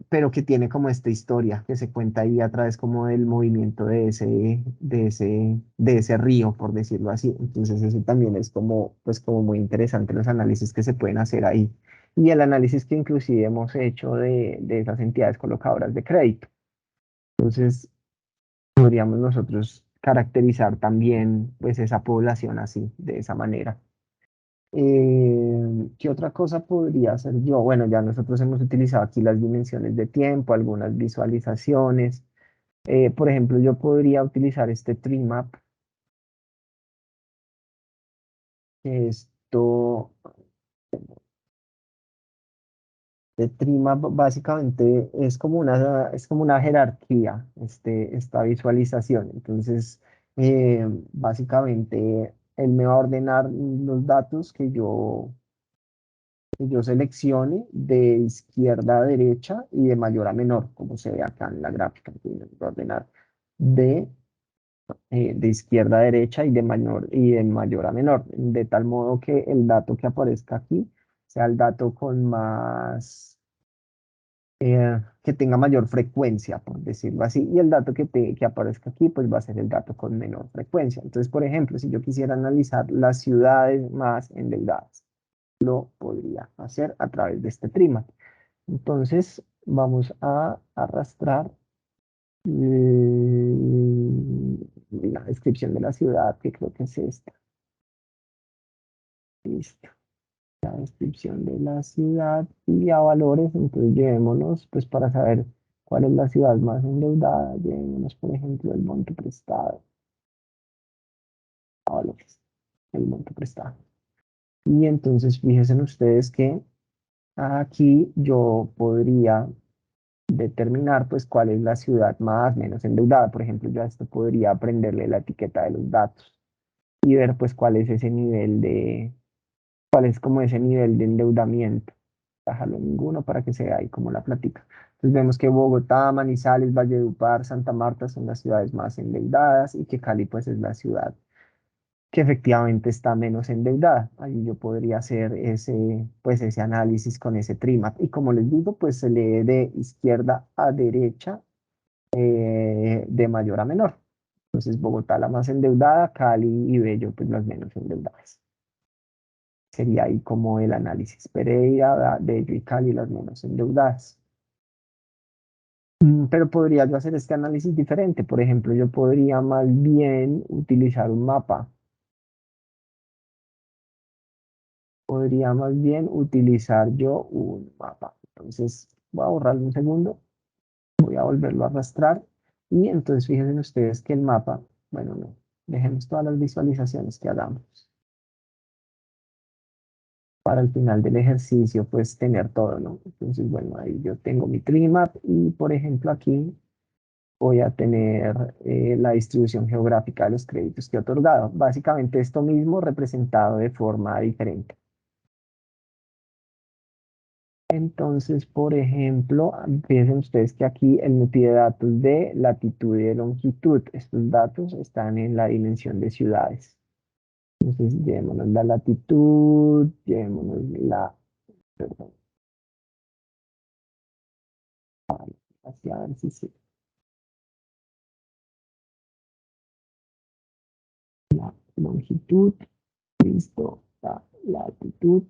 pero que tiene como esta historia que se cuenta ahí a través como del movimiento de ese río, por decirlo así. Entonces eso también es como, pues como muy interesante los análisis que se pueden hacer ahí. Y el análisis que inclusive hemos hecho de esas entidades colocadoras de crédito. Entonces podríamos nosotros caracterizar también pues esa población así, de esa manera. ¿Qué otra cosa podría hacer yo? Bueno, ya nosotros hemos utilizado aquí las dimensiones de tiempo, algunas visualizaciones. Por ejemplo, yo podría utilizar este tree map. Esto, de tree map básicamente es como una jerarquía, esta visualización. Entonces, básicamente, él me va a ordenar los datos que yo seleccione de izquierda a derecha y de mayor a menor, como se ve acá en la gráfica. Entonces, voy a ordenar de, de izquierda a derecha y de mayor a menor, de tal modo que el dato que aparezca aquí sea el dato con más, que tenga mayor frecuencia, por decirlo así, y el dato que aparezca aquí, pues va a ser el dato con menor frecuencia. Entonces, por ejemplo, si yo quisiera analizar las ciudades más endeudadas, lo podría hacer a través de este trima. Entonces, vamos a arrastrar la descripción de la ciudad, que creo que es esta. Listo. La descripción de la ciudad y a valores, entonces llevémonos, pues para saber cuál es la ciudad más endeudada, llevémonos, por ejemplo, el monto prestado, a valores, el monto prestado. Y entonces fíjense ustedes que aquí yo podría determinar pues cuál es la ciudad más menos endeudada. Por ejemplo, yo a esto podría aprenderle la etiqueta de los datos y ver pues cuál es ese nivel cuál es como ese nivel de endeudamiento. Bájalo ninguno para que se vea ahí como la plática. Entonces vemos que Bogotá, Manizales, Valledupar, Santa Marta son las ciudades más endeudadas y que Cali pues es la ciudad que efectivamente está menos endeudada. Ahí yo podría hacer pues ese análisis con ese TRIMAP. Y como les digo, pues se lee de izquierda a derecha, de mayor a menor. Entonces Bogotá la más endeudada, Cali y Bello pues las menos endeudadas. Sería ahí como el análisis. Pereira, Bello y Cali las menos endeudadas. Pero podría yo hacer este análisis diferente. Por ejemplo, yo podría más bien utilizar un mapa. Podría más bien utilizar yo un mapa. Entonces, voy a borrarlo un segundo. Voy a volverlo a arrastrar. Y entonces fíjense ustedes que el mapa, bueno, no, dejemos todas las visualizaciones que hagamos. Para el final del ejercicio, pues tener todo, ¿no? Entonces, bueno, ahí yo tengo mi tree map y, por ejemplo, aquí voy a tener la distribución geográfica de los créditos que he otorgado. Básicamente esto mismo representado de forma diferente. Entonces, por ejemplo, fíjense ustedes que aquí él me pide datos de latitud y de longitud. Estos datos están en la dimensión de ciudades. Entonces, llevémonos la latitud, llevémonos la, perdón, hacia ver si se, la longitud, listo, la latitud.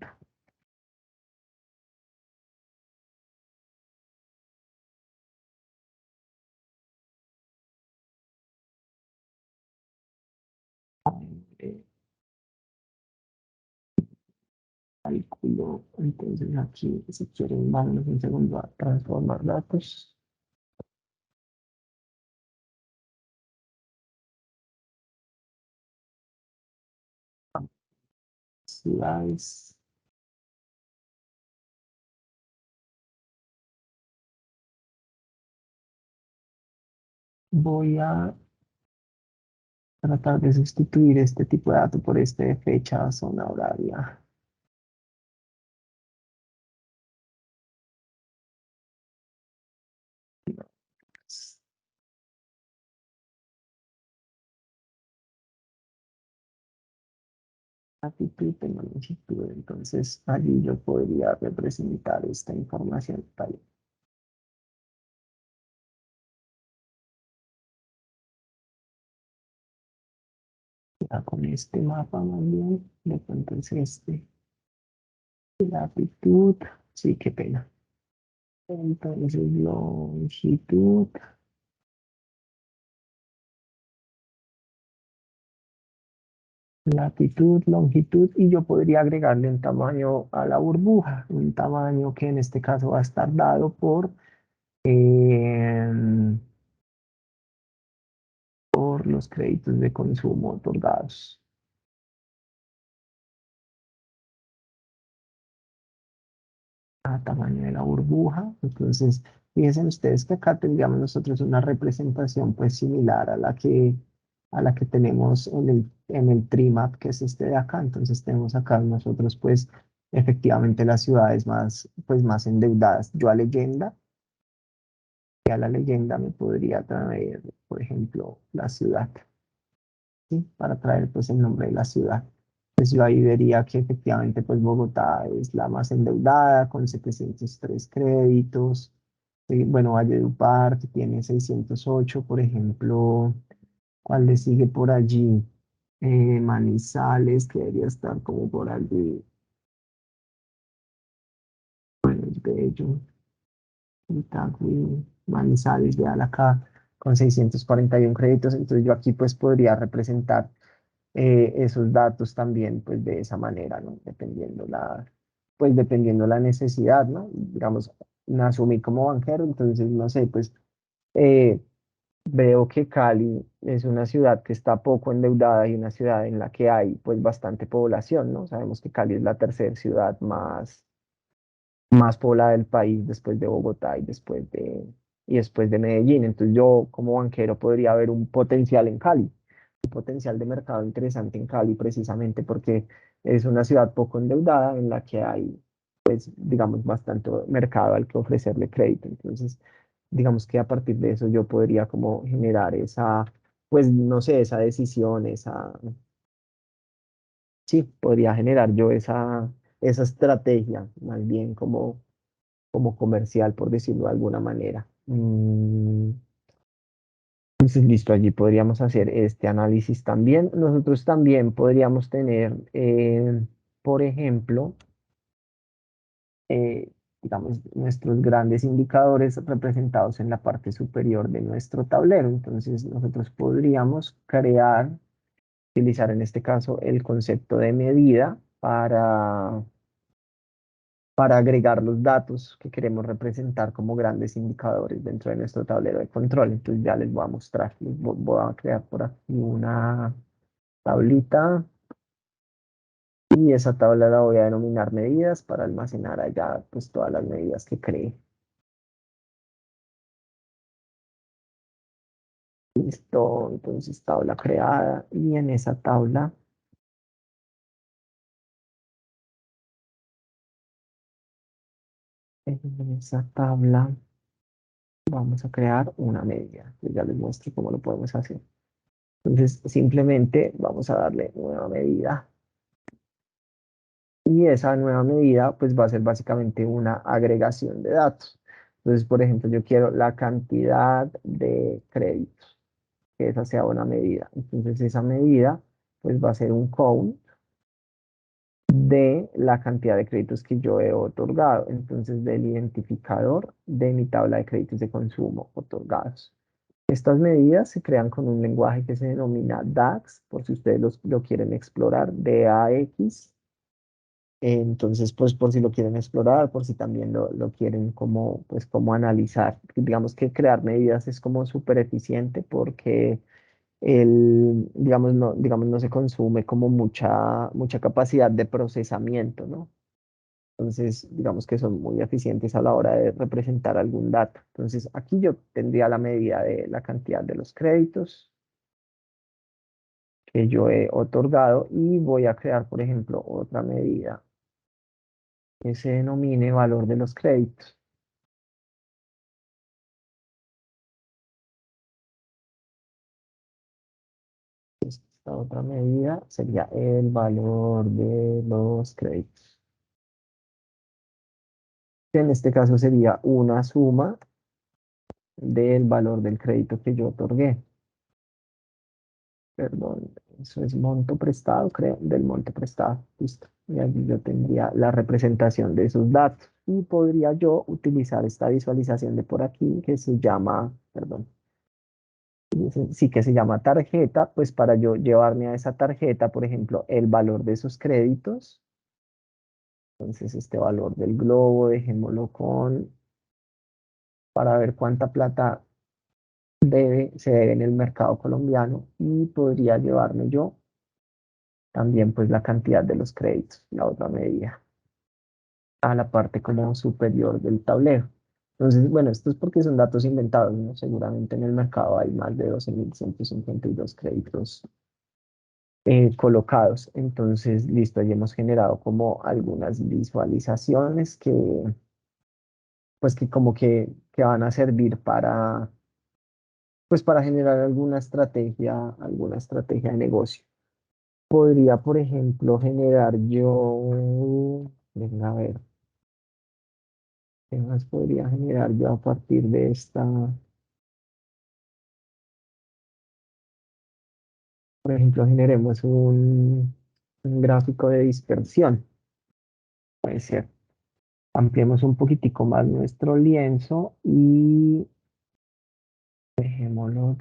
eh, Cálculo, entonces aquí, si quieren, vámonos un segundo a transformar datos. Ciudades. Voy a tratar de sustituir este tipo de dato por este de fecha, zona horaria. Latitud de longitud, entonces allí yo podría representar esta información. Vale. Ya con este mapa más bien, de pronto es este. Latitud, sí, qué pena. Entonces longitud. Latitud, longitud, y yo podría agregarle un tamaño a la burbuja, un tamaño que en este caso va a estar dado em, por los créditos de consumo otorgados. A tamaño de la burbuja. Entonces, fíjense ustedes que acá tendríamos nosotros una representación pues similar a la que tenemos en el Trimap, que es este de acá. Entonces tenemos acá nosotros pues efectivamente las ciudades más, pues, más endeudadas. Yo a leyenda, y a la leyenda me podría traer, por ejemplo, la ciudad, ¿sí? Para traer pues el nombre de la ciudad. Pues yo ahí vería que efectivamente pues Bogotá es la más endeudada con 703 créditos. Bueno, Valledupar que tiene 608 por ejemplo. ¿Cuál le sigue por allí? Manizales, que debería estar como por allí. Bueno, es Bello, Itagüí, Manizales, vean acá con 641 créditos. Entonces yo aquí pues podría representar esos datos también, pues de esa manera, ¿no? Pues dependiendo la necesidad, ¿no? Digamos, me asumí como banquero, entonces, no sé, pues eh, veo que Cali es una ciudad que está poco endeudada y una ciudad en la que hay, pues, bastante población, ¿no? Sabemos que Cali es la tercera ciudad más poblada del país después de Bogotá y después de Medellín. Entonces yo como banquero podría ver un potencial en Cali, un potencial de mercado interesante en Cali precisamente porque es una ciudad poco endeudada en la que hay, pues, digamos, bastante mercado al que ofrecerle crédito. Entonces, digamos que a partir de eso yo podría como generar esa, pues, no sé, esa decisión, sí, podría generar yo esa estrategia, más bien como comercial, por decirlo de alguna manera. Entonces, listo, allí podríamos hacer este análisis también. Nosotros también podríamos tener, por ejemplo, eh, digamos, nuestros grandes indicadores representados en la parte superior de nuestro tablero. Entonces, nosotros podríamos utilizar en este caso el concepto de medida para agregar los datos que queremos representar como grandes indicadores dentro de nuestro tablero de control. Entonces ya les voy a mostrar, voy a crear por aquí una tablita y esa tabla la voy a denominar medidas para almacenar allá pues todas las medidas que cree. Listo, entonces tabla creada y en esa tabla vamos a crear una medida. Yo ya les muestro cómo lo podemos hacer. Entonces, simplemente vamos a darle nueva medida y esa nueva medida pues va a ser básicamente una agregación de datos. Entonces, por ejemplo, yo quiero la cantidad de créditos, que esa sea una medida. Entonces, esa medida pues va a ser un count de la cantidad de créditos que yo he otorgado. Entonces, del identificador de mi tabla de créditos de consumo otorgados. Estas medidas se crean con un lenguaje que se denomina DAX, por si ustedes lo quieren explorar, DAX. Entonces, pues por si lo quieren explorar, por si también lo quieren como, pues, como analizar. Digamos que crear medidas es como súper eficiente porque digamos, no se consume como mucha capacidad de procesamiento, ¿no? Entonces, digamos que son muy eficientes a la hora de representar algún dato. Entonces, aquí yo tendría la medida de la cantidad de los créditos que yo he otorgado y voy a crear, por ejemplo, otra medida que se denomine valor de los créditos. Esta otra medida sería el valor de los créditos. En este caso sería una suma del valor del crédito que yo otorgué. Perdón, eso es monto prestado, creo, del monto prestado. Listo. Y aquí yo tendría la representación de esos datos. Y podría yo utilizar esta visualización de por aquí que se llama, perdón, sí que se llama tarjeta, pues para yo llevarme a esa tarjeta, por ejemplo, el valor de esos créditos. Entonces, este valor del globo, dejémoslo para ver cuánta plata se debe en el mercado colombiano y podría llevarme yo también pues la cantidad de los créditos, la otra medida, a la parte como superior del tablero. Entonces, bueno, esto es porque son datos inventados, ¿no? Seguramente en el mercado hay más de 12.152 créditos colocados. Entonces, listo, ya hemos generado como algunas visualizaciones pues que como que van a servir pues para generar alguna estrategia de negocio. Podría, por ejemplo, generar yo, venga a ver, ¿qué más podría generar yo a partir de esta? Por ejemplo, generemos un gráfico de dispersión. Puede ser. Ampliemos un poquitico más nuestro lienzo y dejémoslo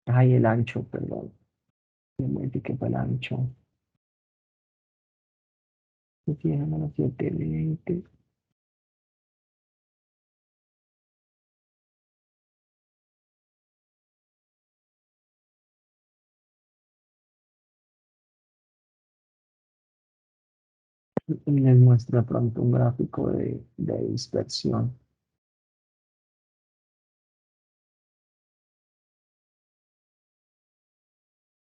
ay, el ancho, perdón. Me modifiqué para el ancho. Dejémoslo 720. Y les muestra pronto un gráfico de dispersión.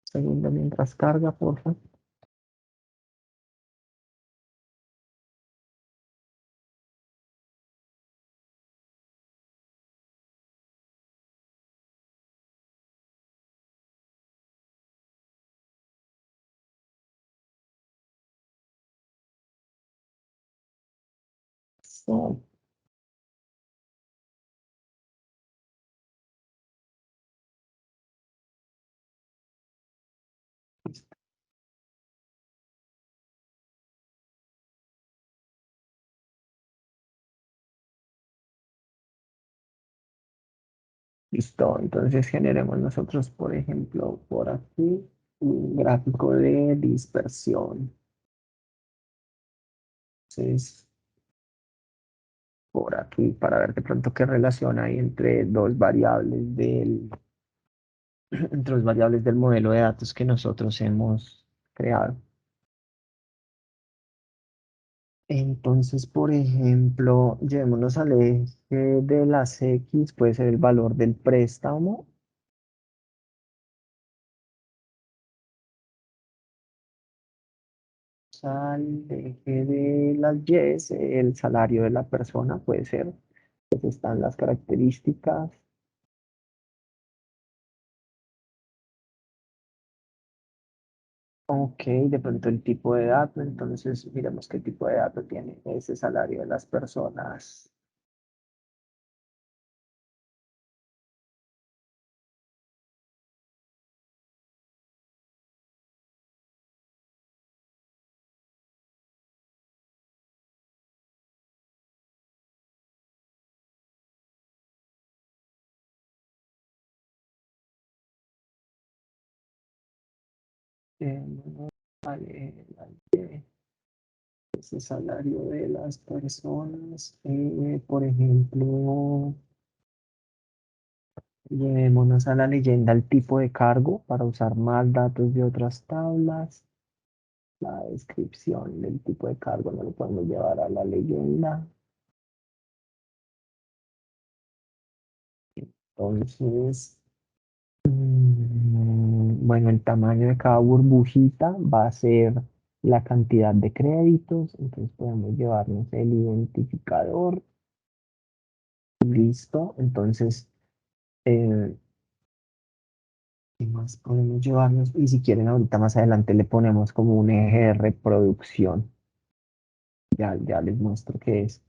Segundo, mientras carga, por favor. So, listo, entonces generemos nosotros, por ejemplo, por aquí, un gráfico de dispersión. Entonces, por aquí, para ver de pronto qué relación hay entre dos variables entre dos variables del modelo de datos que nosotros hemos creado. Entonces, por ejemplo, llevémonos al eje de las X, puede ser el valor del préstamo, al eje de las Y, el salario de la persona, puede ser, pues están las características. Ok, de pronto el tipo de dato, entonces miremos qué tipo de dato tiene ese salario de las personas. Vale, vale, ese salario de las personas, por ejemplo, llevémonos a la leyenda el tipo de cargo para usar más datos de otras tablas. La descripción del tipo de cargo no lo podemos llevar a la leyenda. Entonces, bueno, el tamaño de cada burbujita va a ser la cantidad de créditos. Entonces podemos llevarnos el identificador. Listo. Entonces, eh, ¿qué más podemos llevarnos? Y si quieren, ahorita más adelante le ponemos como un eje de reproducción. Ya les muestro qué es.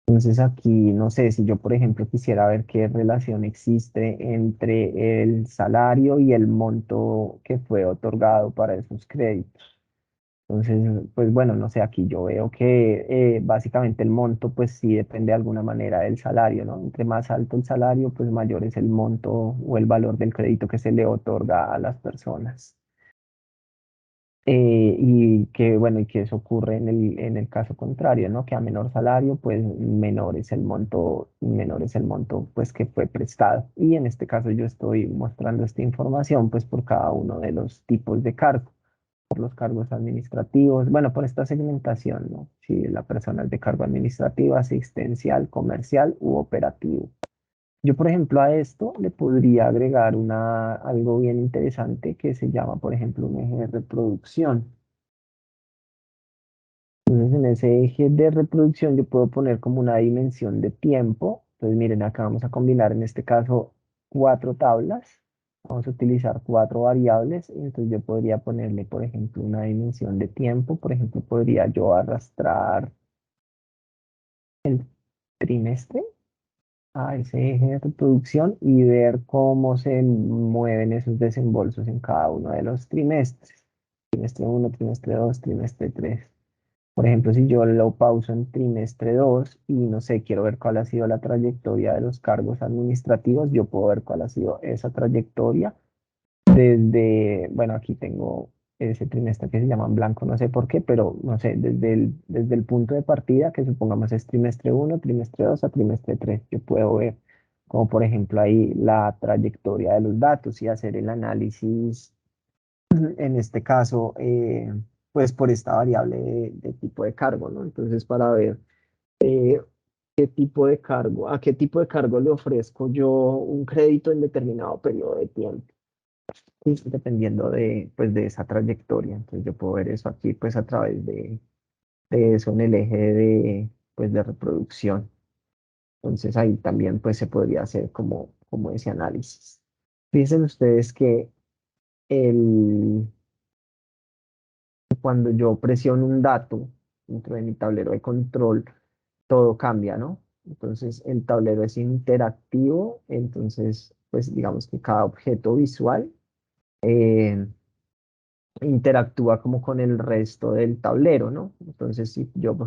Entonces aquí, no sé, si yo, por ejemplo, quisiera ver qué relación existe entre el salario y el monto que fue otorgado para esos créditos. Entonces, pues bueno, no sé, aquí yo veo que básicamente el monto, pues sí depende de alguna manera del salario, ¿no? Entre más alto el salario, pues mayor es el monto o el valor del crédito que se le otorga a las personas. Y que bueno, y que eso ocurre en el caso contrario, ¿no? Que a menor salario, pues menor es el monto pues que fue prestado. Y en este caso yo estoy mostrando esta información pues por cada uno de los tipos de cargo, por los cargos administrativos, bueno, por esta segmentación, ¿no? Si la persona es de cargo administrativo, asistencial, comercial u operativo. Yo, por ejemplo, a esto le podría agregar algo bien interesante que se llama, por ejemplo, un eje de reproducción. Entonces, en ese eje de reproducción yo puedo poner como una dimensión de tiempo. Entonces, miren, acá vamos a combinar en este caso cuatro tablas. Vamos a utilizar cuatro variables. Y entonces yo podría ponerle, por ejemplo, una dimensión de tiempo. Por ejemplo, podría yo arrastrar el trimestre a ese eje de reproducción y ver cómo se mueven esos desembolsos en cada uno de los trimestres. Trimestre uno, trimestre 2, trimestre 3. Por ejemplo, si yo lo pauso en trimestre 2 y no sé, quiero ver cuál ha sido la trayectoria de los cargos administrativos, yo puedo ver cuál ha sido esa trayectoria desde, bueno, aquí tengo ese trimestre que se llama en blanco, no sé por qué, pero no sé, desde el punto de partida, que supongamos es trimestre uno, trimestre 2 a trimestre 3, yo puedo ver como por ejemplo ahí la trayectoria de los datos y hacer el análisis en este caso, pues por esta variable de tipo de cargo, ¿no? Entonces, para ver eh, qué tipo de cargo, a qué tipo de cargo le ofrezco yo un crédito en determinado periodo de tiempo, y dependiendo de, pues, de esa trayectoria. Entonces, yo puedo ver eso aquí, pues, a través de eso en el eje pues, de reproducción. Entonces, ahí también, pues, se podría hacer como ese análisis. Fíjense ustedes que el cuando yo presiono un dato dentro de mi tablero de control, todo cambia, ¿no? Entonces el tablero es interactivo, entonces pues digamos que cada objeto visual eh, interactúa como con el resto del tablero, ¿no? Entonces si yo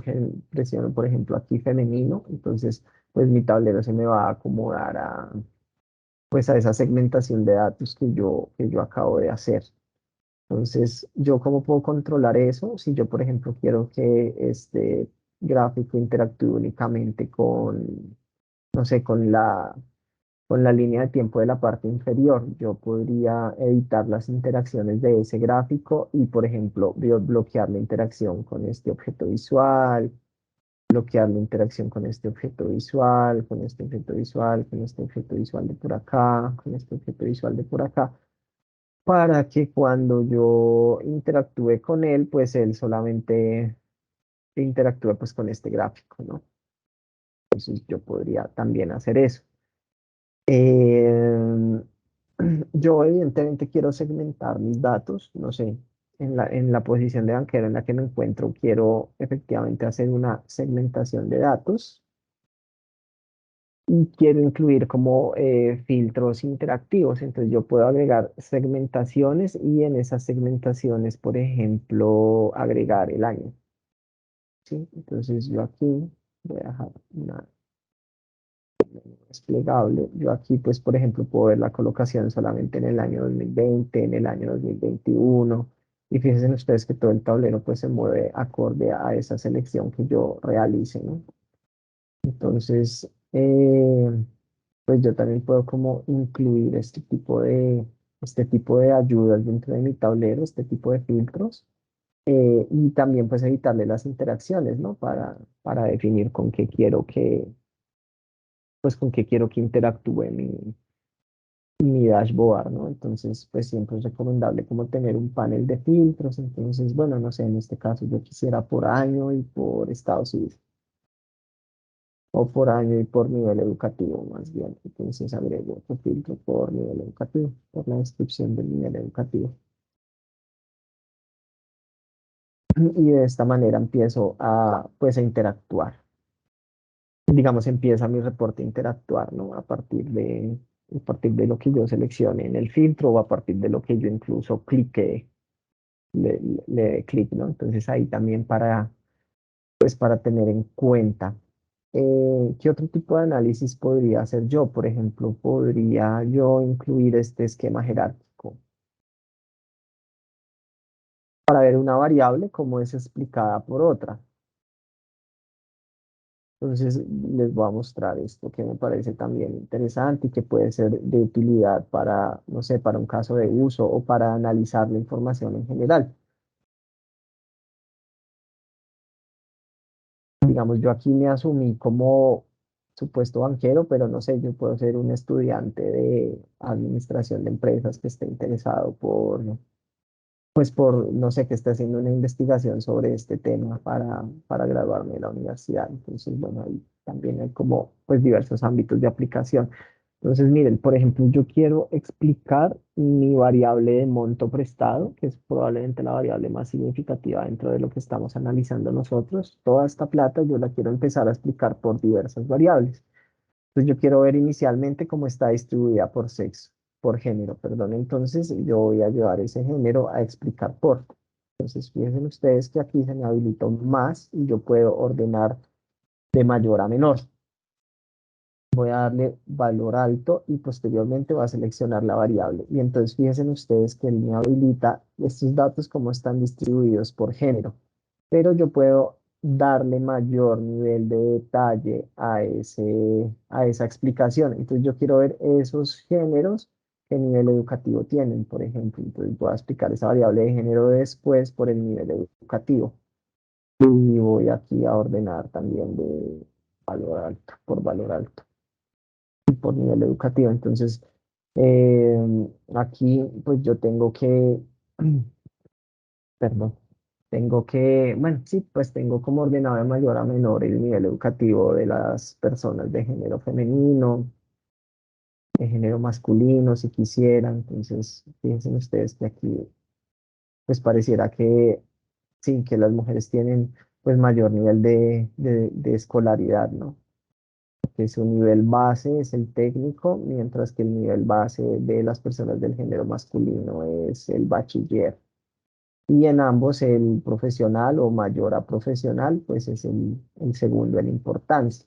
presiono, por ejemplo, aquí femenino, entonces pues mi tablero se me va a acomodar pues a esa segmentación de datos que yo acabo de hacer. Entonces, ¿yo cómo puedo controlar eso? Si yo, por ejemplo, quiero que este gráfico interactúe únicamente con, no sé, con con la línea de tiempo de la parte inferior. Yo podría editar las interacciones de ese gráfico y, por ejemplo, bloquear la interacción con este objeto visual, bloquear la interacción con este objeto visual, con este objeto visual, con este objeto visual de por acá, con este objeto visual de por acá, para que cuando yo interactúe con él, pues él solamente interactúe pues con este gráfico, ¿no? Entonces yo podría también hacer eso. Em, yo evidentemente quiero segmentar mis datos, no sé, en la posición de banquero en la que me encuentro, quiero efectivamente hacer una segmentación de datos y quiero incluir como filtros interactivos. Entonces yo puedo agregar segmentaciones y en esas segmentaciones, por ejemplo, agregar el año, ¿sí? Entonces yo aquí voy a dejar una desplegable. Yo aquí, pues, por ejemplo, puedo ver la colocación solamente en el año 2020, en el año 2021. Y fíjense ustedes que todo el tablero pues se mueve acorde a esa selección que yo realice, ¿no? Entonces, pues yo también puedo como incluir este tipo de ayudas dentro de mi tablero, este tipo de filtros, y también pues evitarle las interacciones, ¿no? Para definir con qué quiero que interactúe mi dashboard, ¿no? Entonces, pues siempre es recomendable como tener un panel de filtros. Entonces, bueno, no sé, en este caso yo quisiera por año y por estado civil, o por año y por nivel educativo, más bien. Entonces agrego otro filtro por nivel educativo, por la descripción del nivel educativo. Y de esta manera empiezo pues, a interactuar. Digamos, empieza mi reporte a interactuar, ¿no? A partir de lo que yo seleccione en el filtro o a partir de lo que yo incluso clique, le dé clic, ¿no? Entonces ahí también para tener en cuenta. ¿Qué otro tipo de análisis podría hacer yo? Por ejemplo, podría yo incluir este esquema jerárquico para ver una variable como es explicada por otra. Entonces les voy a mostrar esto que me parece también interesante y que puede ser de utilidad para, no sé, para un caso de uso o para analizar la información en general. Digamos, yo aquí me asumí como supuesto banquero, pero no sé, yo puedo ser un estudiante de administración de empresas que esté interesado pues no sé, que esté haciendo una investigación sobre este tema para graduarme de la universidad. Entonces, bueno, ahí también hay como pues diversos ámbitos de aplicación. Entonces, miren, por ejemplo, yo quiero explicar mi variable de monto prestado, que es probablemente la variable más significativa dentro de lo que estamos analizando nosotros. Toda esta plata yo la quiero empezar a explicar por diversas variables. Entonces, yo quiero ver inicialmente cómo está distribuida por sexo, por género, perdón. Entonces, yo voy a llevar ese género a explicar por. Entonces, fíjense ustedes que aquí se me habilitó más y yo puedo ordenar de mayor a menor. Voy a darle valor alto y posteriormente voy a seleccionar la variable. Y entonces fíjense ustedes que él me habilita estos datos como están distribuidos por género. Pero yo puedo darle mayor nivel de detalle a esa explicación. Entonces yo quiero ver esos géneros que nivel educativo tienen, por ejemplo. Entonces voy a explicar esa variable de género después por el nivel educativo. Y voy aquí a ordenar también de valor alto, por valor alto por nivel educativo. Entonces, eh, aquí pues yo tengo que, perdón, bueno, sí, pues tengo como ordenado de mayor a menor el nivel educativo de las personas de género femenino, de género masculino, si quisieran. Entonces, fíjense ustedes que aquí pues pareciera que sí, que las mujeres tienen pues mayor nivel de escolaridad, ¿no? Que su nivel base es el técnico, mientras que el nivel base de las personas del género masculino es el bachiller. Y en ambos el profesional o mayor a profesional, pues es el segundo en importancia.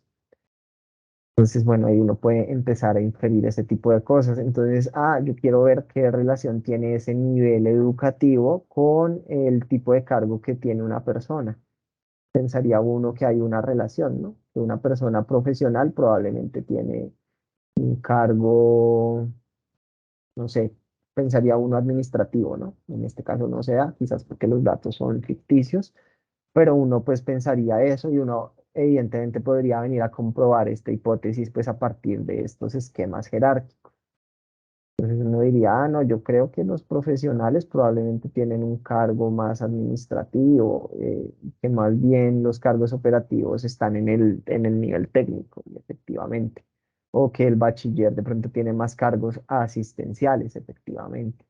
Entonces, bueno, ahí uno puede empezar a inferir ese tipo de cosas. Entonces, yo quiero ver qué relación tiene ese nivel educativo con el tipo de cargo que tiene una persona. Pensaría uno que hay una relación, ¿no? Que una persona profesional probablemente tiene un cargo, no sé, pensaría uno administrativo, ¿no? En este caso no se da, quizás porque los datos son ficticios, pero uno pues pensaría eso y uno evidentemente podría venir a comprobar esta hipótesis pues a partir de estos esquemas jerárquicos. Entonces uno diría, ah, no, yo creo que los profesionales probablemente tienen un cargo más administrativo, que más bien los cargos operativos están en el nivel técnico, y efectivamente. O que el bachiller de pronto tiene más cargos asistenciales, efectivamente.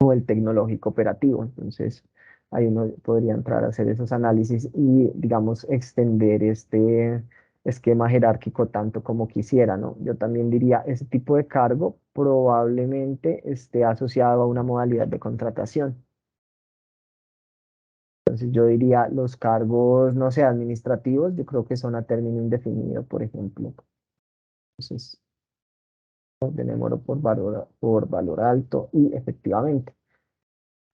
O el tecnológico operativo. Entonces, ahí uno podría entrar a hacer esos análisis y, digamos, extender este esquema jerárquico tanto como quisiera, ¿no? Yo también diría, ese tipo de cargo probablemente esté asociado a una modalidad de contratación. Entonces, yo diría, los cargos, no sé, administrativos, yo creo que son a término indefinido, por ejemplo. Entonces, ordenémoslo por valor alto y efectivamente.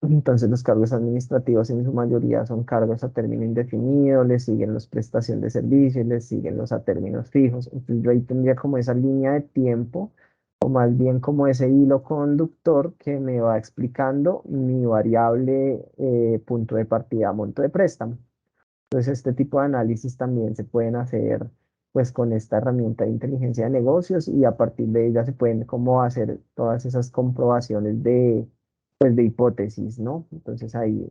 Entonces los cargos administrativos en su mayoría son cargos a término indefinido, les siguen los prestación de servicios, les siguen los a términos fijos. Entonces yo ahí tendría como esa línea de tiempo, o más bien como ese hilo conductor que me va explicando mi variable punto de partida, monto de préstamo. Entonces este tipo de análisis también se pueden hacer pues con esta herramienta de inteligencia de negocios y a partir de ella se pueden como hacer todas esas comprobaciones de pues de hipótesis, ¿no? Entonces ahí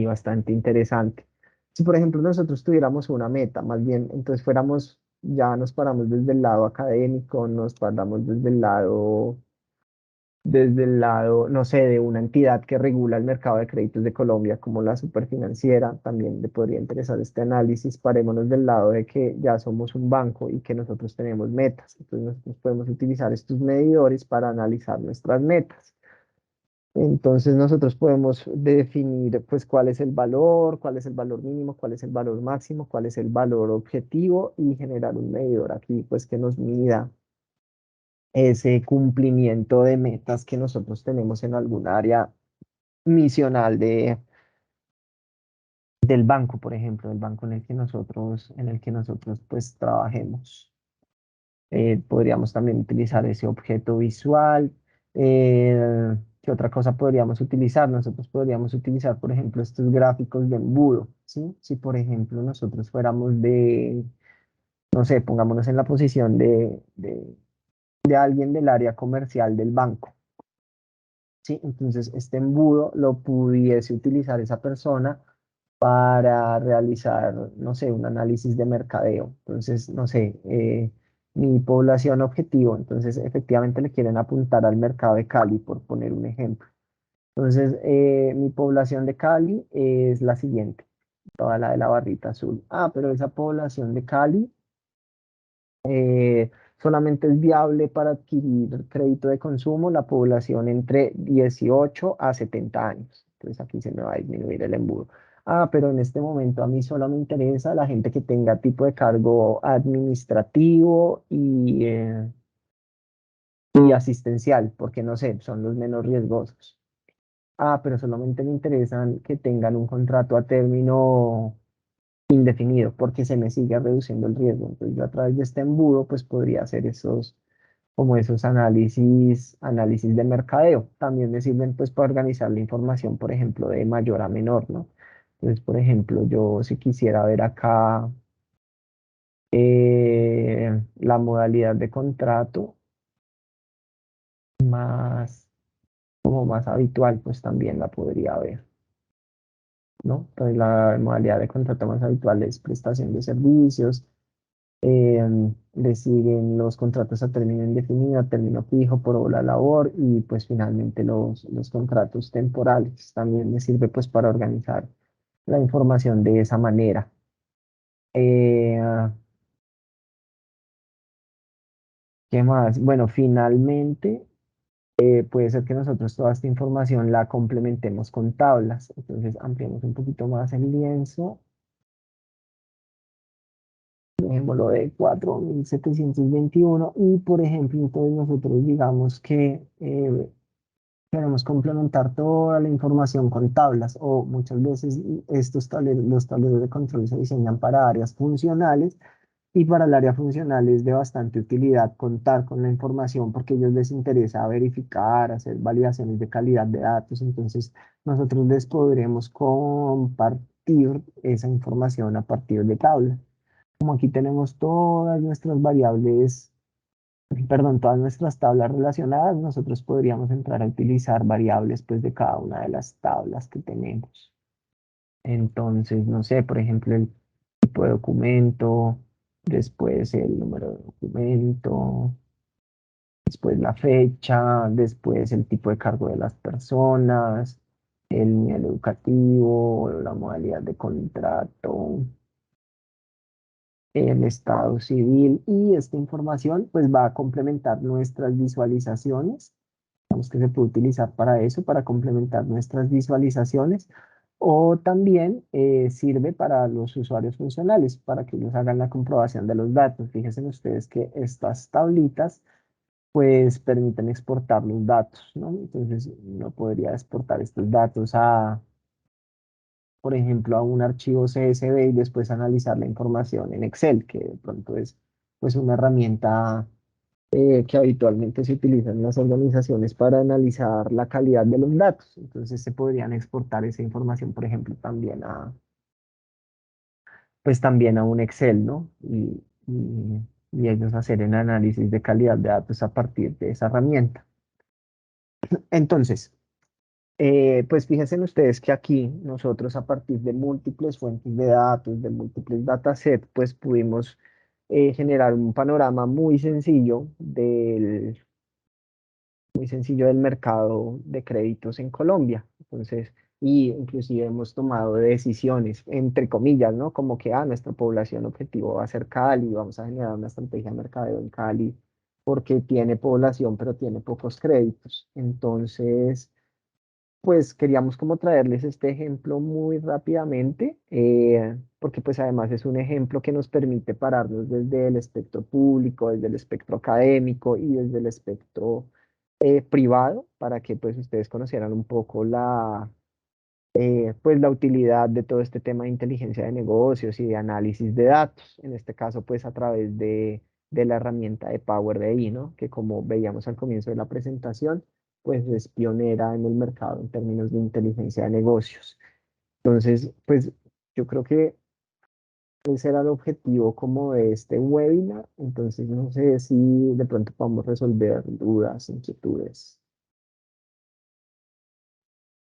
bastante interesante. Si por ejemplo nosotros tuviéramos una meta, más bien entonces fuéramos, ya nos paramos desde el lado académico, nos paramos desde el lado, no sé, de una entidad que regula el mercado de créditos de Colombia, como la Superfinanciera, también le podría interesar este análisis. Parémonos del lado de que ya somos un banco y que nosotros tenemos metas. Entonces nosotros podemos utilizar estos medidores para analizar nuestras metas. Entonces nosotros podemos definir pues cuál es el valor mínimo, cuál es el valor máximo, cuál es el valor objetivo y generar un medidor aquí pues que nos mida ese cumplimiento de metas que nosotros tenemos en algún área misional del banco, por ejemplo, del banco en el que nosotros pues trabajemos. Podríamos también utilizar ese objeto visual. ¿Qué otra cosa podríamos utilizar? Nosotros podríamos utilizar, por ejemplo, estos gráficos de embudo, ¿sí? Si, por ejemplo, nosotros fuéramos no sé, pongámonos en la posición de alguien del área comercial del banco. ¿Sí? Entonces, este embudo lo pudiese utilizar esa persona para realizar, no sé, un análisis de mercadeo. Entonces, no sé, mi población objetivo, entonces efectivamente le quieren apuntar al mercado de Cali, por poner un ejemplo. Entonces, mi población de Cali es la siguiente, toda la de la barrita azul. Ah, pero esa población de Cali solamente es viable para adquirir crédito de consumo la población entre 18 a 70 años. Entonces aquí se me va a disminuir el embudo. Ah, pero en este momento a mí solo me interesa la gente que tenga tipo de cargo administrativo y asistencial, porque no sé, son los menos riesgosos. Ah, pero solamente me interesan que tengan un contrato a término indefinido, porque se me sigue reduciendo el riesgo. Entonces yo a través de este embudo, pues podría hacer como esos análisis de mercadeo. También me sirven pues para organizar la información, por ejemplo, de mayor a menor, ¿no? Entonces, por ejemplo, yo si quisiera ver acá la modalidad de contrato más, como más habitual, pues también la podría ver, ¿no? Entonces, la modalidad de contrato más habitual es prestación de servicios. Le siguen los contratos a término indefinido, a término fijo por obra labor y pues finalmente los contratos temporales. También me sirve pues para organizar la información de esa manera. Eh, ¿Qué más? Bueno, finalmente puede ser que nosotros toda esta información la complementemos con tablas. Entonces ampliemos un poquito más el lienzo. Dejémoslo de 4.721 y por ejemplo, entonces nosotros digamos que queremos complementar toda la información con tablas o muchas veces los tableros de control se diseñan para áreas funcionales. Y para el área funcional es de bastante utilidad contar con la información porque a ellos les interesa verificar, hacer validaciones de calidad de datos. Entonces, nosotros les podremos compartir esa información a partir de tabla. Como aquí tenemos todas nuestras variables, perdón, todas nuestras tablas relacionadas, nosotros podríamos entrar a utilizar variables pues de cada una de las tablas que tenemos. Entonces, no sé, por ejemplo, el tipo de documento, después el número de documento, después la fecha, después el tipo de cargo de las personas, el nivel educativo, la modalidad de contrato, el estado civil y esta información pues va a complementar nuestras visualizaciones. Digamos que se puede utilizar para eso, para complementar nuestras visualizaciones, o también sirve para los usuarios funcionales, para que ellos hagan la comprobación de los datos. Fíjense ustedes que estas tablitas pues permiten exportar los datos, ¿no? Entonces uno podría exportar estos datos a, por ejemplo, a un archivo CSV y después analizar la información en Excel, que de pronto es pues una herramienta que habitualmente se utilizan en las organizaciones para analizar la calidad de los datos. Entonces se podrían exportar esa información, por ejemplo, también a, pues también a un Excel, ¿no? Y ellos hacer el análisis de calidad de datos a partir de esa herramienta. Entonces, pues fíjense ustedes que aquí nosotros a partir de múltiples fuentes de datos, de múltiples datasets, pues pudimos generar un panorama muy sencillo del mercado de créditos en Colombia. Entonces, y inclusive hemos tomado decisiones, entre comillas, ¿no? Como que, nuestra población objetivo va a ser Cali, vamos a generar una estrategia de mercadeo en Cali, porque tiene población, pero tiene pocos créditos. Entonces, pues queríamos como traerles este ejemplo muy rápidamente, porque pues además es un ejemplo que nos permite pararnos desde el espectro público, desde el espectro académico y desde el espectro privado, para que pues ustedes conocieran un poco pues la utilidad de todo este tema de inteligencia de negocios y de análisis de datos, en este caso pues a través de la herramienta de Power BI, ¿no? Que como veíamos al comienzo de la presentación, pues es pionera en el mercado en términos de inteligencia de negocios. Entonces, pues yo creo que ese era el objetivo como de este webinar, entonces no sé si de pronto podemos resolver dudas, inquietudes.